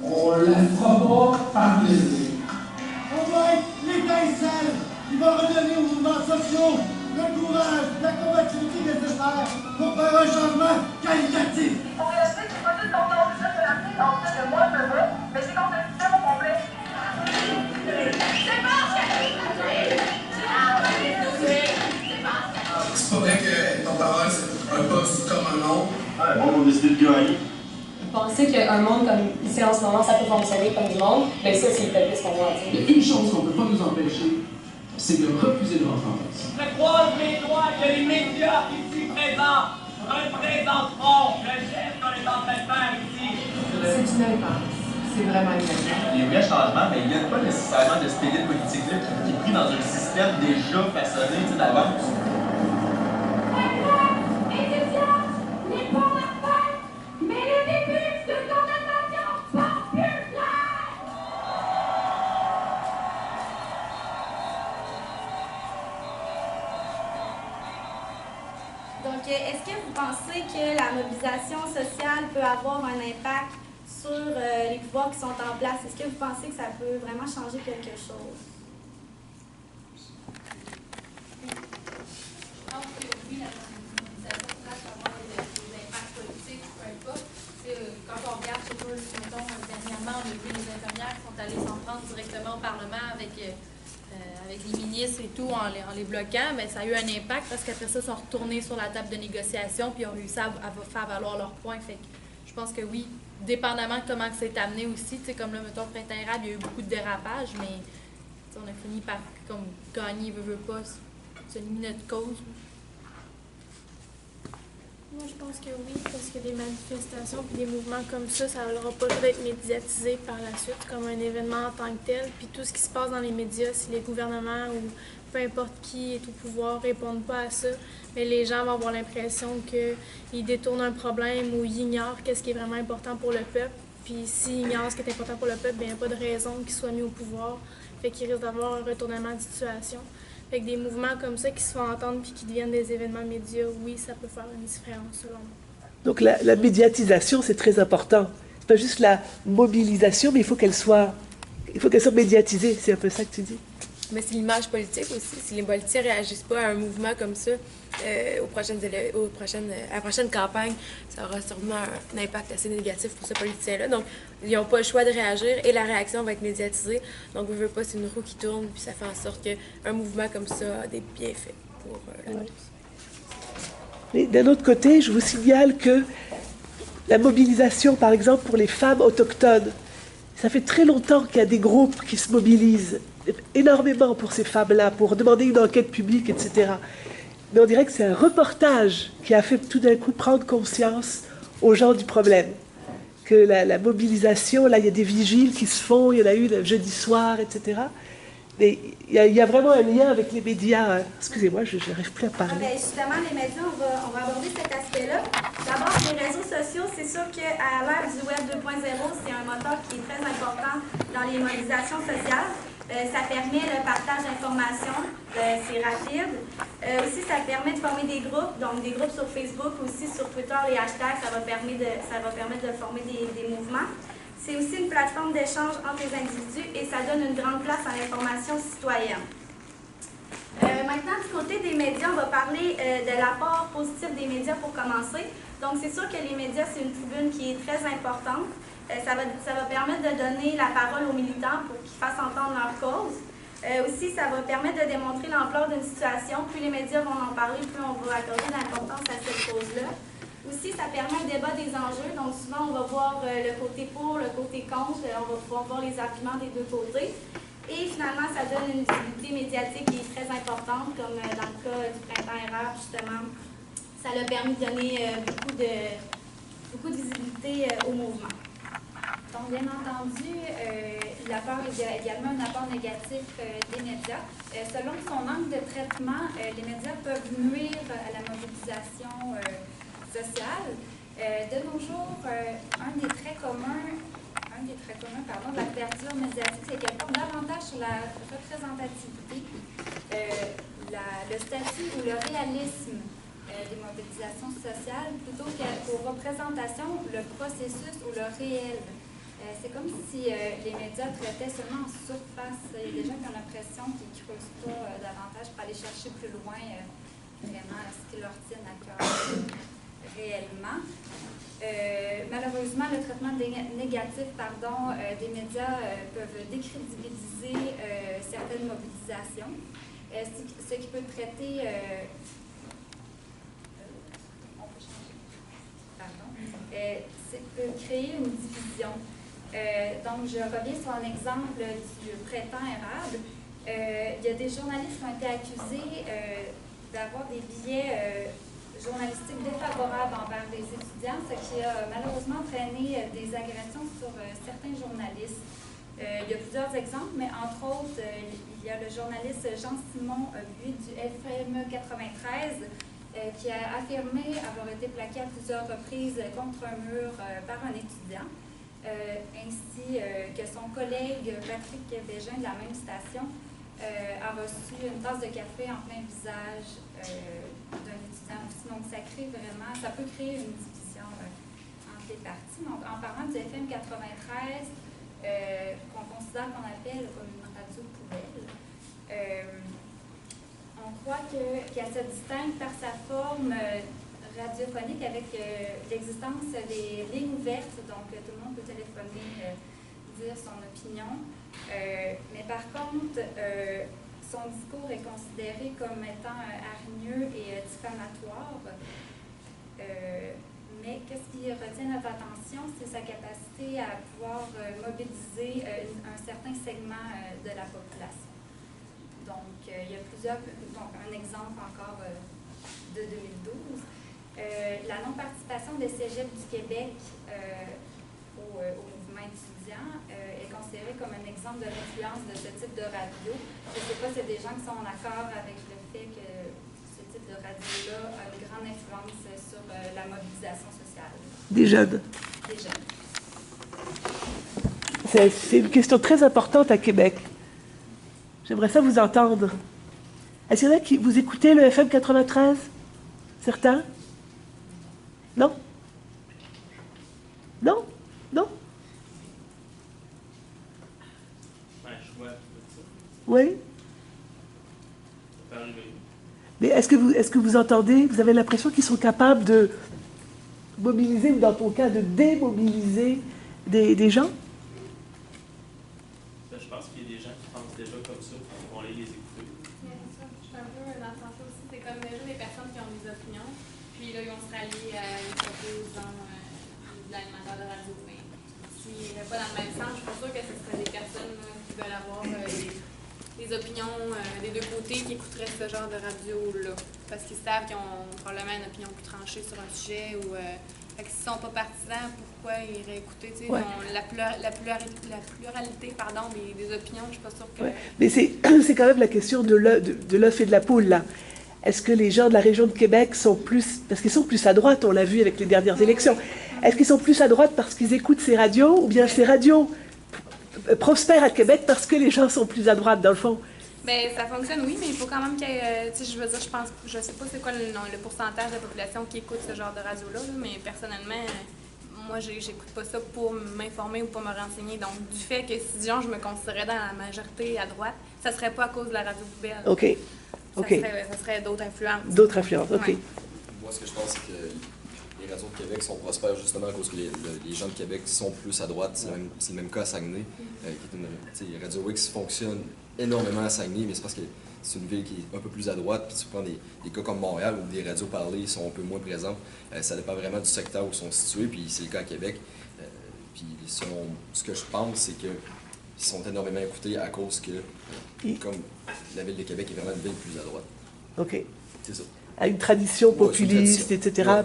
on la fera pas par plaisir. On va être l'étincelle qui va redonner aux mouvements sociaux le courage, la combativité nécessaire pour faire un changement qualitatif. Pour réaliser que c'est pas juste d'entendre ça de l'Afrique, en fait, de moi, je veux, mais c'est contre le système au complet. C'est pas vrai que ton parole, c'est un poste comme un nom. Ouais, bon, on a décidé de gagner. Vous pensez qu'un monde comme ici en ce moment, ça peut fonctionner comme du monde? Bien ça, c'est peut-être ce qu'on va dire. Il y a une chose qu'on ne peut pas nous empêcher, c'est de refuser de rentrer en place. Je croise mes doigts que les médias ici présents représenteront le geste qu'on est en train de faire ici. C'est une impasse. C'est vraiment une impasse. Les vrais changements, mais il n'y a pas nécessairement de spirit politique-là qui est pris dans un système déjà façonné d'avance. Donc, est-ce que vous pensez que la mobilisation sociale peut avoir un impact sur les pouvoirs qui sont en place? Est-ce que vous pensez que ça peut vraiment changer quelque chose? Je pense que oui, la mobilisation sociale peut avoir des impacts politiques, peu importe. Quand on regarde, je sais pas, mettons, dernièrement, on a vu les infirmières qui sont allées s'en prendre directement au Parlement avec les ministres et tout, en les bloquant, mais ça a eu un impact parce qu'après ça, ils sont retournés sur la table de négociation puis ils ont réussi à faire valoir leurs points. Fait que je pense que oui, dépendamment de comment c'est amené aussi, tu sais, comme là, mettons, Printemps érable, il y a eu beaucoup de dérapages, mais on a fini par comme gagner, veut pas, c'est notre cause. Moi, je pense que oui, parce que des manifestations et des mouvements comme ça n'aura pas d'être médiatisé par la suite comme un événement en tant que tel. Puis tout ce qui se passe dans les médias, si les gouvernements ou peu importe qui est au pouvoir ne répondent pas à ça, mais les gens vont avoir l'impression qu'ils détournent un problème ou ils ignorent ce qui est vraiment important pour le peuple. Puis s'ils ignorent ce qui est important pour le peuple, il n'y a pas de raison qu'ils soient mis au pouvoir. Fait qu'il risque d'avoir un retournement de situation. Fait que des mouvements comme ça qui se font entendre puis qui deviennent des événements médias, oui, ça peut faire une différence selon moi. Donc la médiatisation, c'est très important. C'est pas juste la mobilisation, mais il faut qu'elle soit médiatisée. C'est un peu ça que tu dis. Mais c'est l'image politique aussi. Si les politiciens ne réagissent pas à un mouvement comme ça, à la prochaine campagne, ça aura sûrement un impact assez négatif pour ce politicien-là. Donc, ils n'ont pas le choix de réagir et la réaction va être médiatisée. Donc, on ne veut pas, c'est une roue qui tourne, puis ça fait en sorte qu'un mouvement comme ça a des bienfaits pour la cause. Mais d'un autre côté, je vous signale que la mobilisation, par exemple, pour les femmes autochtones, ça fait très longtemps qu'il y a des groupes qui se mobilisent énormément pour ces femmes-là, pour demander une enquête publique, etc. Mais on dirait que c'est un reportage qui a fait tout d'un coup prendre conscience aux gens du problème. Que la mobilisation, là, il y a des vigiles qui se font, il y en a eu le jeudi soir, etc. Mais il y a vraiment un lien avec les médias. Excusez-moi, je n'arrive plus à parler. Justement, les médias, on va aborder cet aspect-là. D'abord, les réseaux sociaux, c'est sûr qu'à l'ère du Web 2.0, c'est un moteur qui est très important dans les mobilisations sociales. Ça permet le partage d'informations, c'est rapide. Aussi, ça permet de former des groupes, donc des groupes sur Facebook, aussi sur Twitter, les hashtags, ça va permettre de former des mouvements. C'est aussi une plateforme d'échange entre les individus et ça donne une grande place à l'information citoyenne. Maintenant, du côté des médias, on va parler de l'apport positif des médias pour commencer. Donc, c'est sûr que les médias, c'est une tribune qui est très importante. Ça va permettre de donner la parole aux militants pour qu'ils fassent entendre leur cause. Aussi, ça va permettre de démontrer l'ampleur d'une situation. Plus les médias vont en parler, plus on va accorder l'importance à cette cause-là. Aussi, ça permet un débat des enjeux. Donc, souvent, on va voir le côté pour, le côté contre. On va pouvoir voir les arguments des deux côtés. Et finalement, ça donne une visibilité médiatique qui est très importante, comme dans le cas du printemps érable, justement. Ça l'a permis de donner beaucoup de visibilité au mouvement. Donc, bien entendu, il y a également un apport négatif des médias. Selon son angle de traitement, les médias peuvent nuire à la mobilisation sociale. De nos jours, un des traits communs de la couverture médiatique, c'est qu'elle porte davantage sur la représentativité, le statut ou le réalisme des mobilisations sociales, plutôt qu'aux représentations, le processus ou le réel. C'est comme si les médias traitaient seulement en surface. Il y a des gens qui ont l'impression qu'ils ne creusent pas davantage pour aller chercher plus loin vraiment ce qui leur tient à cœur réellement. Malheureusement, le traitement négatif des médias peuvent décrédibiliser certaines mobilisations, ce qui peut traiter... peut créer une division. Donc, je reviens sur un exemple du printemps érable. Il y a des journalistes qui ont été accusés d'avoir des biais journalistiques défavorables envers les étudiants, ce qui a malheureusement entraîné des agressions sur certains journalistes. Il y a plusieurs exemples, mais entre autres, il y a le journaliste Jean-Simon Buis du FM 93 qui a affirmé avoir été plaqué à plusieurs reprises contre un mur par un étudiant, ainsi que son collègue Patrick Bégin de la même station a reçu une tasse de café en plein visage d'un étudiant aussi. Donc ça peut créer une division entre les parties. Donc en parlant du FM 93, qu'on considère qu'on appelle comme une radio poubelle, on croit qu'elle se distingue par sa forme radiophonique avec l'existence des lignes ouvertes, donc tout le monde peut téléphoner, dire son opinion. Mais par contre, son discours est considéré comme étant hargneux et diffamatoire. Mais qu'est-ce qui retient notre attention, c'est sa capacité à pouvoir mobiliser un certain segment de la population. Donc, il y a un exemple encore de 2012. La non-participation des cégeps du Québec au mouvement étudiant est considérée comme un exemple de l'influence de ce type de radio. Je ne sais pas s'il y a des gens qui sont en accord avec le fait que ce type de radio-là a une grande influence sur la mobilisation sociale. Des jeunes. Des jeunes. C'est une question très importante à Québec. J'aimerais ça vous entendre. Est-ce qu'il y en a qui vous écoutez le FM 93? Certains? Non? Non? Non? Oui? Ça peut arriver. Mais est-ce que vous entendez, vous avez l'impression qu'ils sont capables de mobiliser, ou dans ton cas, de démobiliser des gens? Je pense qu'il y a des gens qui pensent déjà comme ça, qui vont aller les écouter. Je suis un peu dans ce sens-là aussi. C'est comme déjà des personnes qui ont des opinions, puis là, ils vont se rallier à une proposition de l'animateur de radio. Mais s'ils n'iraient pas dans le même sens, je suis pas sûre que ce seraient des personnes qui veulent avoir des opinions des deux côtés qui écouteraient ce genre de radio-là. Parce qu'ils savent qu'ils ont probablement une opinion plus tranchée sur un sujet ou... Fait que s'ils ne sont pas partisans, pourquoi ils iraient écouter? Ouais. La pluralité des opinions, je ne suis pas sûre que... Ouais. Mais c'est quand même la question de l'œuf et de la poule, là. Est-ce que les gens de la région de Québec sont plus... Parce qu'ils sont plus à droite, on l'a vu avec les dernières élections. Est-ce qu'ils sont plus à droite parce qu'ils écoutent ces radios, ou bien ces radios prospèrent à Québec parce que les gens sont plus à droite, dans le fond? Bien, ça fonctionne, oui, mais il faut quand même qu'il y ait... je veux dire, je sais pas c'est quoi le pourcentage de la population qui écoute ce genre de radio-là, mais personnellement, moi, j'écoute pas ça pour m'informer ou pour me renseigner. Donc, du fait que si, disons, je me considérais dans la majorité à droite, ça serait pas à cause de la radio poubelle. OK. Ça serait d'autres influences. D'autres influences, OK. Ouais. Moi, ce que je pense, c'est que les radios de Québec sont prospères justement à cause que les gens de Québec sont plus à droite. C'est le même cas à Saguenay. Radio X fonctionne énormément à Saguenay, mais c'est parce que c'est une ville qui est un peu plus à droite. Puis tu prends des cas comme Montréal où des radios parlées sont un peu moins présentes. Ça dépend vraiment du secteur où ils sont situés, puis c'est le cas à Québec. Puis selon ce que je pense, c'est que sont énormément écoutés à cause que, comme la ville de Québec est vraiment une ville plus à droite. OK. C'est ça. À une tradition Ouais, populiste, c'est une tradition. etc., Ouais.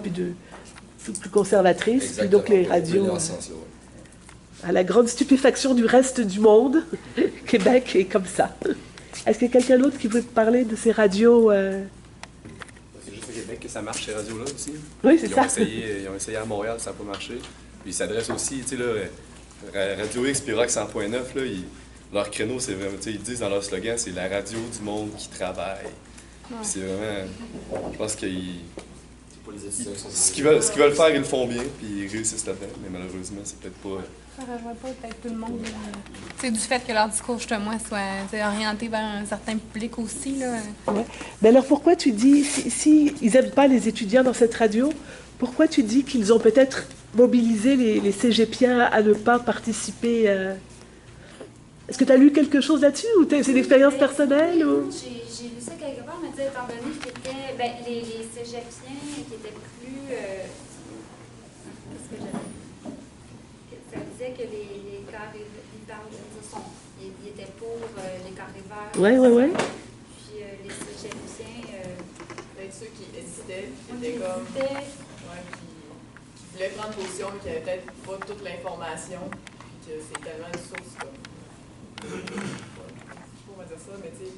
puis plus conservatrice, puis Exactement. donc les On peut radios... aller dans ce sens-là, ouais. À la grande stupéfaction du reste du monde, Québec est comme ça. Est-ce qu'il y a quelqu'un d'autre qui veut parler de ces radios C'est juste au Québec que ça marche, ces radios-là aussi. Oui, c'est ça. Ils ont essayé à Montréal, ça n'a pas marché. Puis ils s'adressent aussi, tu sais, là, Radio X puis Rock 100.9, là, leur créneau, c'est vraiment, tu sais, ils disent dans leur slogan, c'est la radio du monde qui travaille. Puis c'est vraiment, je pense qu'ils... Ce qu'ils veulent faire, ils le font bien, puis ils réussissent là-dedans. Mais malheureusement, c'est peut-être pas... Ça ne rejoint pas peut-être tout le monde. C'est du fait que leur discours, justement, soit orienté vers un certain public aussi. Là. Ouais. Mais alors pourquoi tu dis, si ils n'aiment pas les étudiants dans cette radio, pourquoi tu dis qu'ils ont peut-être mobilisé les cégepiens à ne pas participer Est-ce que tu as lu quelque chose là-dessus ou c'est une expérience personnelle ou... J'ai lu ça quelque part, mais tu sais, étant donné que les cégepiens qui étaient plus... qu'est-ce que j'avais? Ça disait que les carrés ils étaient pour les carrés verts. Ouais. Puis les cégepiens... Peut-être ceux qui hésitaient, qui étaient comme... Ouais, qui voulaient prendre position, mais qui n'avaient peut-être pas toute l'information, puis que c'est tellement une source comme... Je ne sais pas comment dire ça, mais tu sais,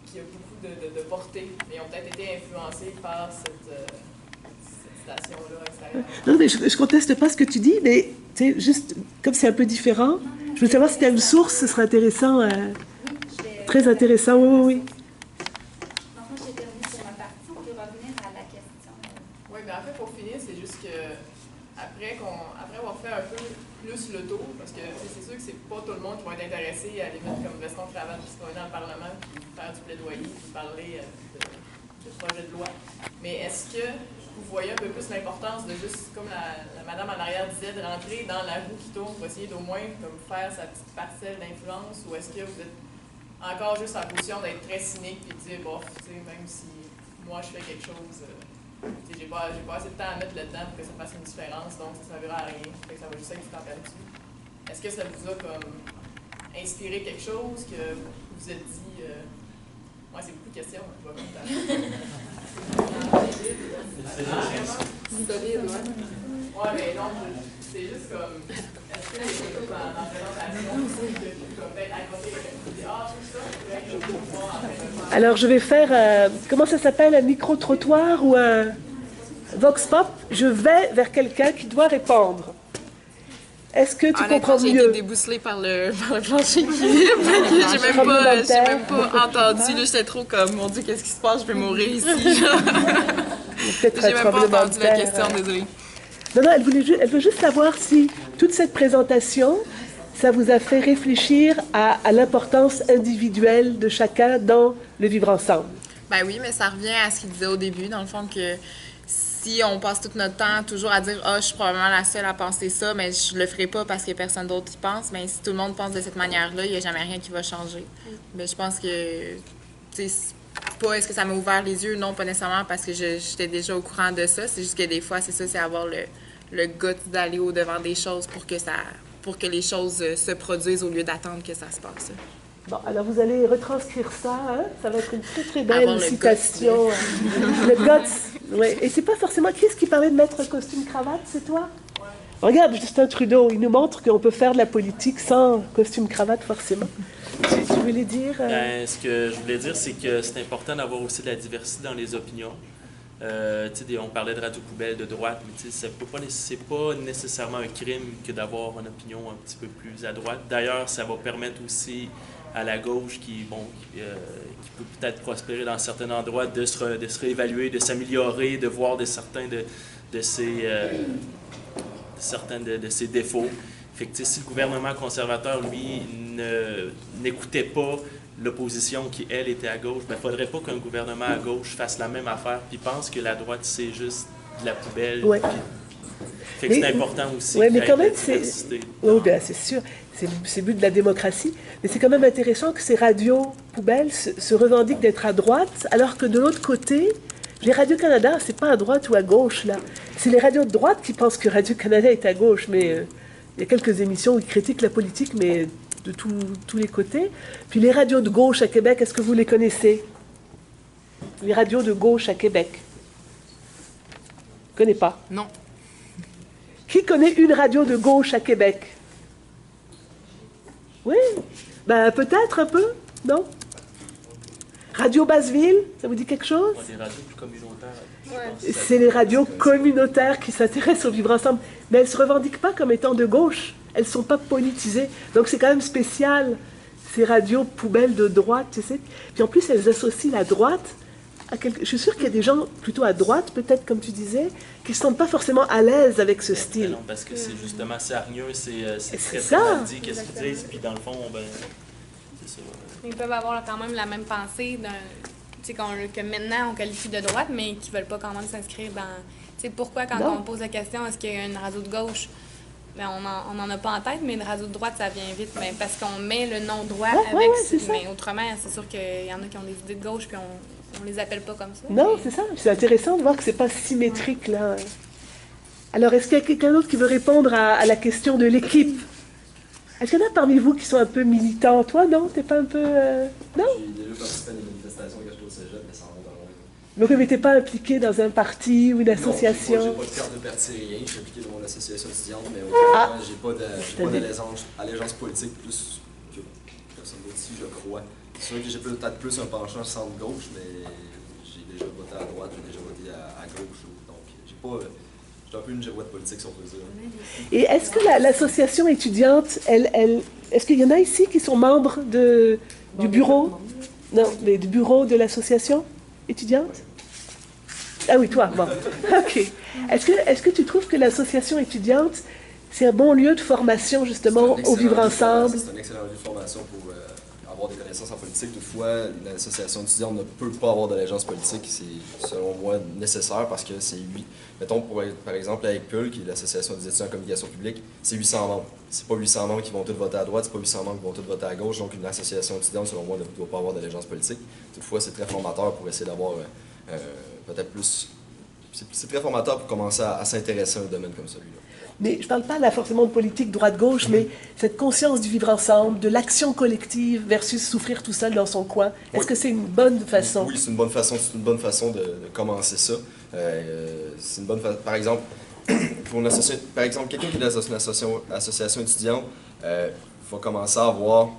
qui a beaucoup de portée, mais ils ont peut-être été influencés par cette station-là extérieure. Non, mais je ne conteste pas ce que tu dis, mais tu sais, juste comme c'est un peu différent, je veux savoir si tu as une source, ce serait intéressant, très intéressant, oui. Donc moi, j'ai terminé sur ma partie, on peut revenir à la question. Oui, mais en fait, pour finir, c'est juste que après avoir fait un peu plus le tour, parce que c'est sûr que c'est pas tout le monde qui va être intéressé à les mettre comme veston cravate puis se dans le Parlement, puis faire du plaidoyer, puis parler de projet de loi. Mais est-ce que vous voyez un peu plus l'importance de juste, comme la madame en arrière disait, de rentrer dans la roue qui tourne pour essayer d'au moins comme faire sa petite parcelle d'influence, ou est-ce que vous êtes encore juste en position d'être très cynique et de dire, bof, même si moi je fais quelque chose, j'ai pas assez de temps à mettre là-dedans pour que ça fasse une différence, donc ça ne servira à rien, fait que ça va juste être du temps perdu. Est-ce que ça vous a comme inspiré quelque chose que vous vous êtes dit, ouais, c'est beaucoup de questions, je vais compter. Solide, ouais. Ouais, mais non, c'est juste comme, est-ce que les choses dans la présentation, comme peut-être à côté, Alors je vais faire, comment ça s'appelle, un micro-trottoir ou un vox pop. Je vais vers quelqu'un qui doit répondre. Est-ce que tu comprends mieux? J'ai été déboussolée par le plancher qui... j'ai même pas entendu. J'étais trop comme, mon Dieu, qu'est-ce qui se passe? Je vais mourir ici. J'ai même pas entendu la question, désolée. Non, elle veut juste savoir si toute cette présentation, ça vous a fait réfléchir à l'importance individuelle de chacun dans le vivre ensemble. Ben oui, mais ça revient à ce qu'il disait au début, dans le fond, que si on passe tout notre temps toujours à dire « Ah, je suis probablement la seule à penser ça, mais je le ferai pas parce qu'il n'y a personne d'autre qui pense », mais si tout le monde pense de cette manière-là, il n'y a jamais rien qui va changer. Mais je pense que, tu sais, pas est-ce que ça m'a ouvert les yeux, non, pas nécessairement parce que j'étais déjà au courant de ça, c'est juste que des fois, c'est ça, c'est avoir le goût d'aller au-devant des choses pour que les choses se produisent au lieu d'attendre que ça se passe. Bon, alors vous allez retranscrire ça, hein? Ça va être une très très belle citation. Le guts, ouais. Et c'est pas forcément... Qui est-ce qui parlait de mettre costume cravate, c'est toi? Ouais. Regarde, Justin Trudeau, il nous montre qu'on peut faire de la politique sans costume cravate forcément. Tu voulais dire... Ce que je voulais dire, c'est que c'est important d'avoir aussi de la diversité dans les opinions. On parlait de radio poubelle de droite, mais c'est pas nécessairement un crime que d'avoir une opinion un petit peu plus à droite. D'ailleurs, ça va permettre aussi à la gauche qui peut peut-être prospérer dans certains endroits de se réévaluer, de s'améliorer, de voir certains de ses défauts. Fait que, si le gouvernement conservateur, lui, n'écoutait pas l'opposition qui, elle, était à gauche, il ne faudrait pas qu'un gouvernement à gauche fasse la même affaire puis pense que la droite, c'est juste de la poubelle. Ouais. Fait que c'est important aussi. Oui, mais quand même, c'est sûr, c'est le but de la démocratie, mais c'est quand même intéressant que ces radios poubelles se revendiquent d'être à droite, alors que de l'autre côté, les Radio-Canada, c'est pas à droite ou à gauche, là. C'est les radios de droite qui pensent que Radio-Canada est à gauche, mais Il y a quelques émissions où ils critiquent la politique, mais de tous les côtés. Puis les radios de gauche à Québec, est-ce que vous les connaissez? Les radios de gauche à Québec. Je ne connais pas. Non. Qui connaît une radio de gauche à Québec? Oui? Ben, peut-être un peu, non? Radio Basseville, ça vous dit quelque chose? Des radios plus communautaires. C'est les radios communautaires qui s'intéressent au vivre ensemble. Mais elles ne se revendiquent pas comme étant de gauche. Elles ne sont pas politisées. Donc c'est quand même spécial, ces radios poubelles de droite, tu sais. Puis en plus, elles associent la droite à quelque... Je suis sûre qu'il y a des gens plutôt à droite, peut-être, comme tu disais, qui ne se sentent pas forcément à l'aise avec ce style. Non, parce que c'est justement, c'est hargneux, c'est très ça. mal dit, qu'est-ce qu'ils disent, puis dans le fond, ben, c'est ça. Ils peuvent avoir quand même la même pensée que maintenant on qualifie de droite, mais qui ne veulent pas quand même s'inscrire dans... Tu sais, pourquoi quand on pose la question, est-ce qu'il y a une radio de gauche? Ben, on n'en a pas en tête, mais une radio de droite, ça vient vite. Ben, parce qu'on met le nom droit avec... mais autrement, c'est sûr qu'il y en a qui ont des idées de gauche, puis on les appelle pas comme ça. Non, c'est ça. C'est intéressant de voir que c'est pas symétrique, là. Alors, est-ce qu'il y a quelqu'un d'autre qui veut répondre à la question de l'équipe? Est-ce qu'il y en a parmi vous qui sont un peu militants? Toi, non? T'es pas un peu... Non? J'ai déjà participé à des manifestations quand j'étais au cégep, mais ça remonte à loin. Donc, vous n'étiez pas impliqué dans un parti ou une association? Non, j'ai pas de carte de parti, rien. Je suis impliqué dans mon association étudiante, mais autrement, j'ai pas d'allégeance politique, plus que personne d'autre ici, je crois. C'est sûr que j'ai peut-être plus un penchant centre-gauche, mais j'ai déjà voté à droite, j'ai déjà voté à gauche. Donc, j'ai pas... Je suis un peu une girouette politique, si on peut dire. Et est-ce que l'association étudiante, est-ce qu'il y en a ici qui sont membres du bureau? Non, mais du bureau de l'association étudiante? Ah oui, toi, bon. OK. Est-ce que tu trouves que l'association étudiante, c'est un bon lieu de formation, justement, au vivre ensemble? C'est un excellent lieu de formation pour avoir des connaissances en politique. Toutefois, l'association étudiante ne peut pas avoir d'allégeance politique. C'est, selon moi, nécessaire parce que c'est 8. Mettons, par exemple, avec PUL, qui est l'association des étudiants en communication publique, c'est 800 membres. C'est pas 800 membres qui vont tous voter à droite, c'est pas 800 membres qui vont tous voter à gauche. Donc, une association étudiante, selon moi, ne doit pas avoir d'allégeance politique. Toutefois, c'est très formateur pour essayer d'avoir peut-être plus... C'est très formateur pour commencer à s'intéresser à un domaine comme celui-là. Mais je ne parle pas là forcément de politique droite-gauche, mais cette conscience du vivre ensemble, de l'action collective versus souffrir tout seul dans son coin. Est-ce que c'est une bonne façon? Oui, c'est une bonne façon de commencer ça. C'est une bonne façon. Par exemple, pour quelqu'un qui est dans une association étudiante, va commencer à avoir,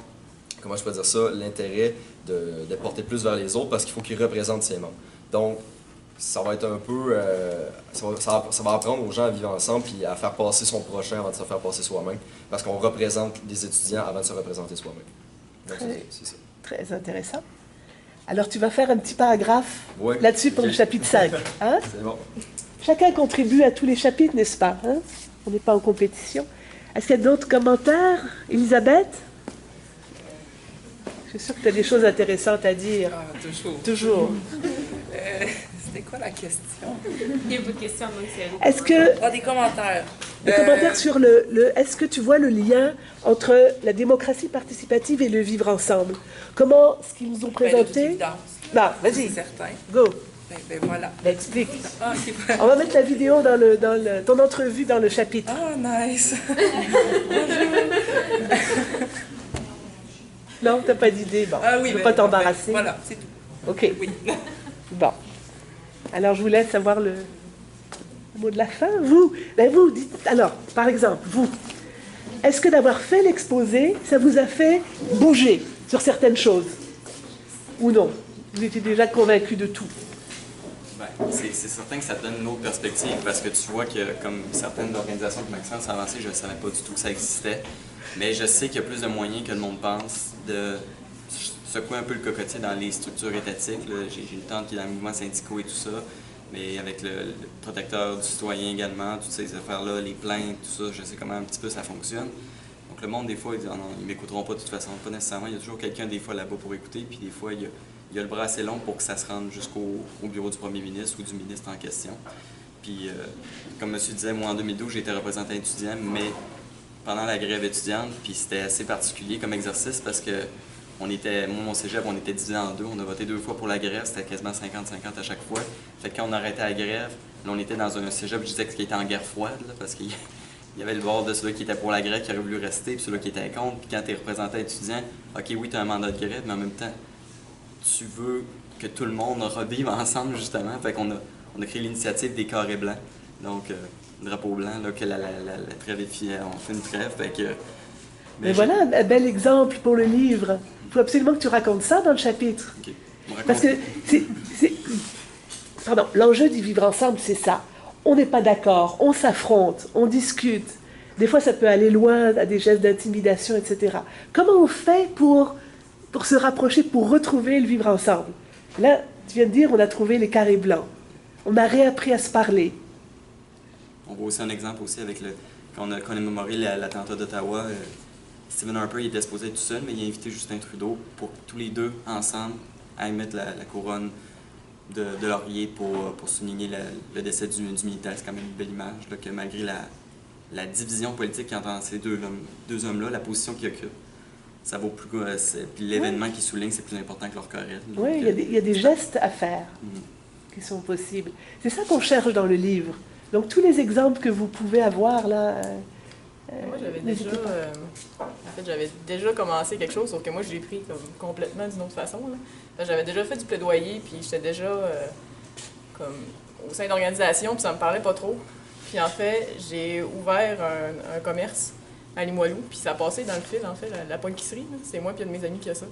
comment je peux dire ça, l'intérêt de porter plus vers les autres parce qu'il faut qu'il représente ses membres. Donc, ça va être un peu... ça va apprendre aux gens à vivre ensemble puis à faire passer son prochain avant de se faire passer soi-même. Parce qu'on représente des étudiants avant de se représenter soi-même. Donc, c'est ça. Très intéressant. Alors, tu vas faire un petit paragraphe là-dessus pour le chapitre 5. Hein? C'est bon. Chacun contribue à tous les chapitres, n'est-ce pas? Hein? On n'est pas en compétition. Est-ce qu'il y a d'autres commentaires? Elisabeth? Je suis sûre que tu as des choses intéressantes à dire. Ah, toujours. Toujours. C'était quoi la question? Il n'y a pas de question, donc c'est... Est-ce que... Ah, des commentaires. Des commentaires sur est-ce que tu vois le lien entre la démocratie participative et le vivre ensemble? Comment ce qu'ils nous ont présenté... Non, vas-y. C'est certain. Go. Ben voilà. Explique. Ah, okay. On va mettre la vidéo dans ton entrevue dans le chapitre. Ah, nice. Non, t'as pas d'idée. Bon, ah, oui, je ne veux pas t'embarrasser. Voilà, c'est tout. OK. Oui. Bon. Alors, je vous laisse avoir le mot de la fin. Vous, dites... Alors, par exemple, vous, est-ce que d'avoir fait l'exposé, ça vous a fait bouger sur certaines choses? Ou non? Vous étiez déjà convaincu de tout? Ben, c'est certain que ça te donne une autre perspective parce que tu vois que, comme certaines organisations que Maxence a avancées, je ne savais pas du tout que ça existait. Mais je sais qu'il y a plus de moyens que le monde pense de secouer un peu le cocotier dans les structures étatiques. J'ai une tante qui est dans le mouvement syndicaux et tout ça, mais avec le protecteur du citoyen également, toutes ces affaires-là, les plaintes, tout ça, je sais comment un petit peu ça fonctionne. Donc le monde, des fois, il dit « non, ils ne m'écouteront pas de toute façon », pas nécessairement. Il y a toujours quelqu'un, des fois, là-bas pour écouter, puis des fois, il y a le bras assez long pour que ça se rende jusqu'au bureau du premier ministre ou du ministre en question. Puis, comme monsieur disait, moi, en 2012, j'ai été représentant étudiant, mais pendant la grève étudiante, puis c'était assez particulier comme exercice parce que moi, mon cégep, on était divisé en deux. On a voté 2 fois pour la grève, c'était quasiment 50-50 à chaque fois. Fait que quand on arrêtait la grève, là, on était dans un cégep, je disais qu'il était en guerre froide, là, parce qu'il il y avait le bord de celui qui était pour la grève qui aurait voulu rester, puis celui qui était contre. Puis quand tu es représentant étudiant, OK, oui, tu as un mandat de grève, mais en même temps, tu veux que tout le monde revive ensemble, justement. Fait qu'on a créé l'initiative des carrés blancs. Donc, drapeau blanc, là, que la trêve est fière. On fait une trêve, fait que... Mais voilà un bel exemple pour le livre. Il faut absolument que tu racontes ça dans le chapitre. OK. Parce que pardon, l'enjeu du vivre ensemble, c'est ça. On n'est pas d'accord, on s'affronte, on discute. Des fois, ça peut aller loin à des gestes d'intimidation, etc. Comment on fait pour se rapprocher, pour retrouver le vivre ensemble? Là, tu viens de dire, on a trouvé les carrés blancs. On a réappris à se parler. On voit aussi un exemple aussi avec quand on a commémoré l'attentat d'Ottawa. Stephen Harper, il était supposé être tout seul, mais il a invité Justin Trudeau pour tous les deux, ensemble, à émettre la couronne de laurier pour souligner le décès du militaire. C'est quand même une belle image, là, que malgré la division politique qu'il y a entre ces deux hommes-là, la position qu'ils occupent, ça vaut plus. Puis l'événement qu'ils soulignent, c'est plus important que leur querelle. Oui, il y a des gestes à faire qui sont possibles. C'est ça qu'on cherche dans le livre. Donc, tous les exemples que vous pouvez avoir là. Moi, j'avais déjà commencé quelque chose, sauf que moi, je l'ai pris comme complètement d'une autre façon. J'avais déjà fait du plaidoyer, puis j'étais déjà comme au sein d'organisations, puis ça me parlait pas trop. Puis en fait, j'ai ouvert un commerce à Limoilou, puis ça a passé dans le fil, en fait, la poinquisserie. C'est moi et un de mes amis qui a ça.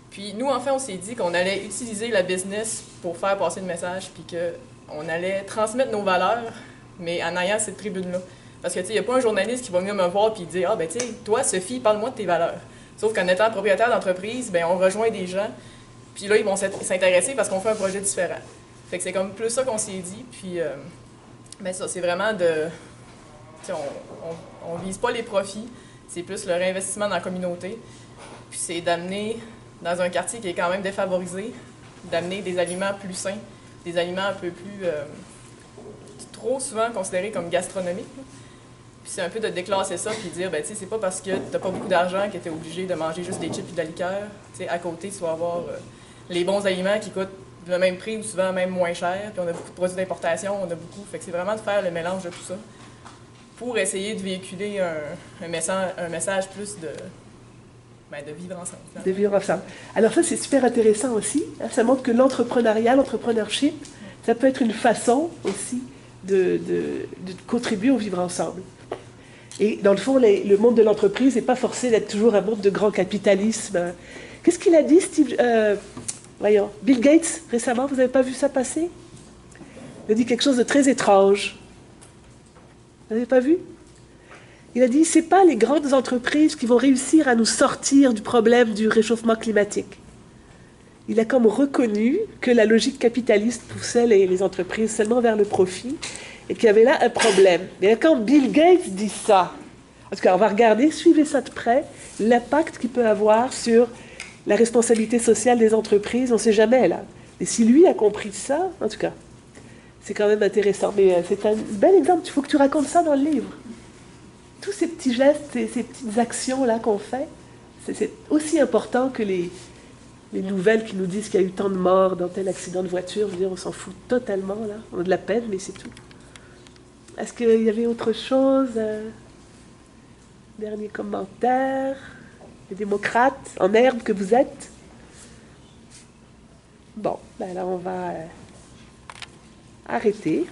Puis nous, en fait, on s'est dit qu'on allait utiliser la business pour faire passer le message, puis qu'on allait transmettre nos valeurs, mais en ayant cette tribune-là. Parce que, tu sais, il n'y a pas un journaliste qui va venir me voir et dire « Ah, ben, tu sais, toi, Sophie, parle-moi de tes valeurs. » Sauf qu'en étant propriétaire d'entreprise, ben, on rejoint des gens, puis là, ils vont s'intéresser parce qu'on fait un projet différent. Fait que c'est comme plus ça qu'on s'est dit, puis, ben, ça, c'est vraiment de... Tu sais, on vise pas les profits, c'est plus le réinvestissement dans la communauté, puis c'est d'amener, dans un quartier qui est quand même défavorisé, d'amener des aliments plus sains, des aliments un peu plus... trop souvent considérés comme gastronomiques. Puis c'est un peu de déclasser ça puis dire, ben tu sais, c'est pas parce que t'as pas beaucoup d'argent que t'es obligé de manger juste des chips et de la liqueur. Tu sais, à côté, tu vas avoir les bons aliments qui coûtent le même prix ou souvent même moins cher. Puis on a beaucoup de produits d'importation, on a beaucoup. Fait que c'est vraiment de faire le mélange de tout ça pour essayer de véhiculer un message plus de vivre ensemble. De vivre ensemble. Alors ça, c'est super intéressant aussi. Hein, ça montre que l'entrepreneurship, ça peut être une façon aussi de contribuer au vivre ensemble. Et dans le fond, le monde de l'entreprise n'est pas forcé d'être toujours un monde de grand capitalisme. Qu'est-ce qu'il a dit, Bill Gates, récemment? Vous n'avez pas vu ça passer? Il a dit quelque chose de très étrange. Vous n'avez pas vu? Il a dit, c'est pas les grandes entreprises qui vont réussir à nous sortir du problème du réchauffement climatique. Il a comme reconnu que la logique capitaliste poussait les entreprises seulement vers le profit et qu'il y avait là un problème. Mais quand Bill Gates dit ça, en tout cas, on va regarder, suivez ça de près, l'impact qu'il peut avoir sur la responsabilité sociale des entreprises, on ne sait jamais là. Et si lui a compris ça, en tout cas, c'est quand même intéressant. Mais c'est un bel exemple, il faut que tu racontes ça dans le livre. Tous ces petits gestes, ces petites actions-là qu'on fait, c'est aussi important que les nouvelles qui nous disent qu'il y a eu tant de morts dans tel accident de voiture. Je veux dire, on s'en fout totalement, là. On a de la peine, mais c'est tout. Est-ce qu'il y avait autre chose? Dernier commentaire. Les démocrates, en herbe que vous êtes. Bon, ben là, on va arrêter.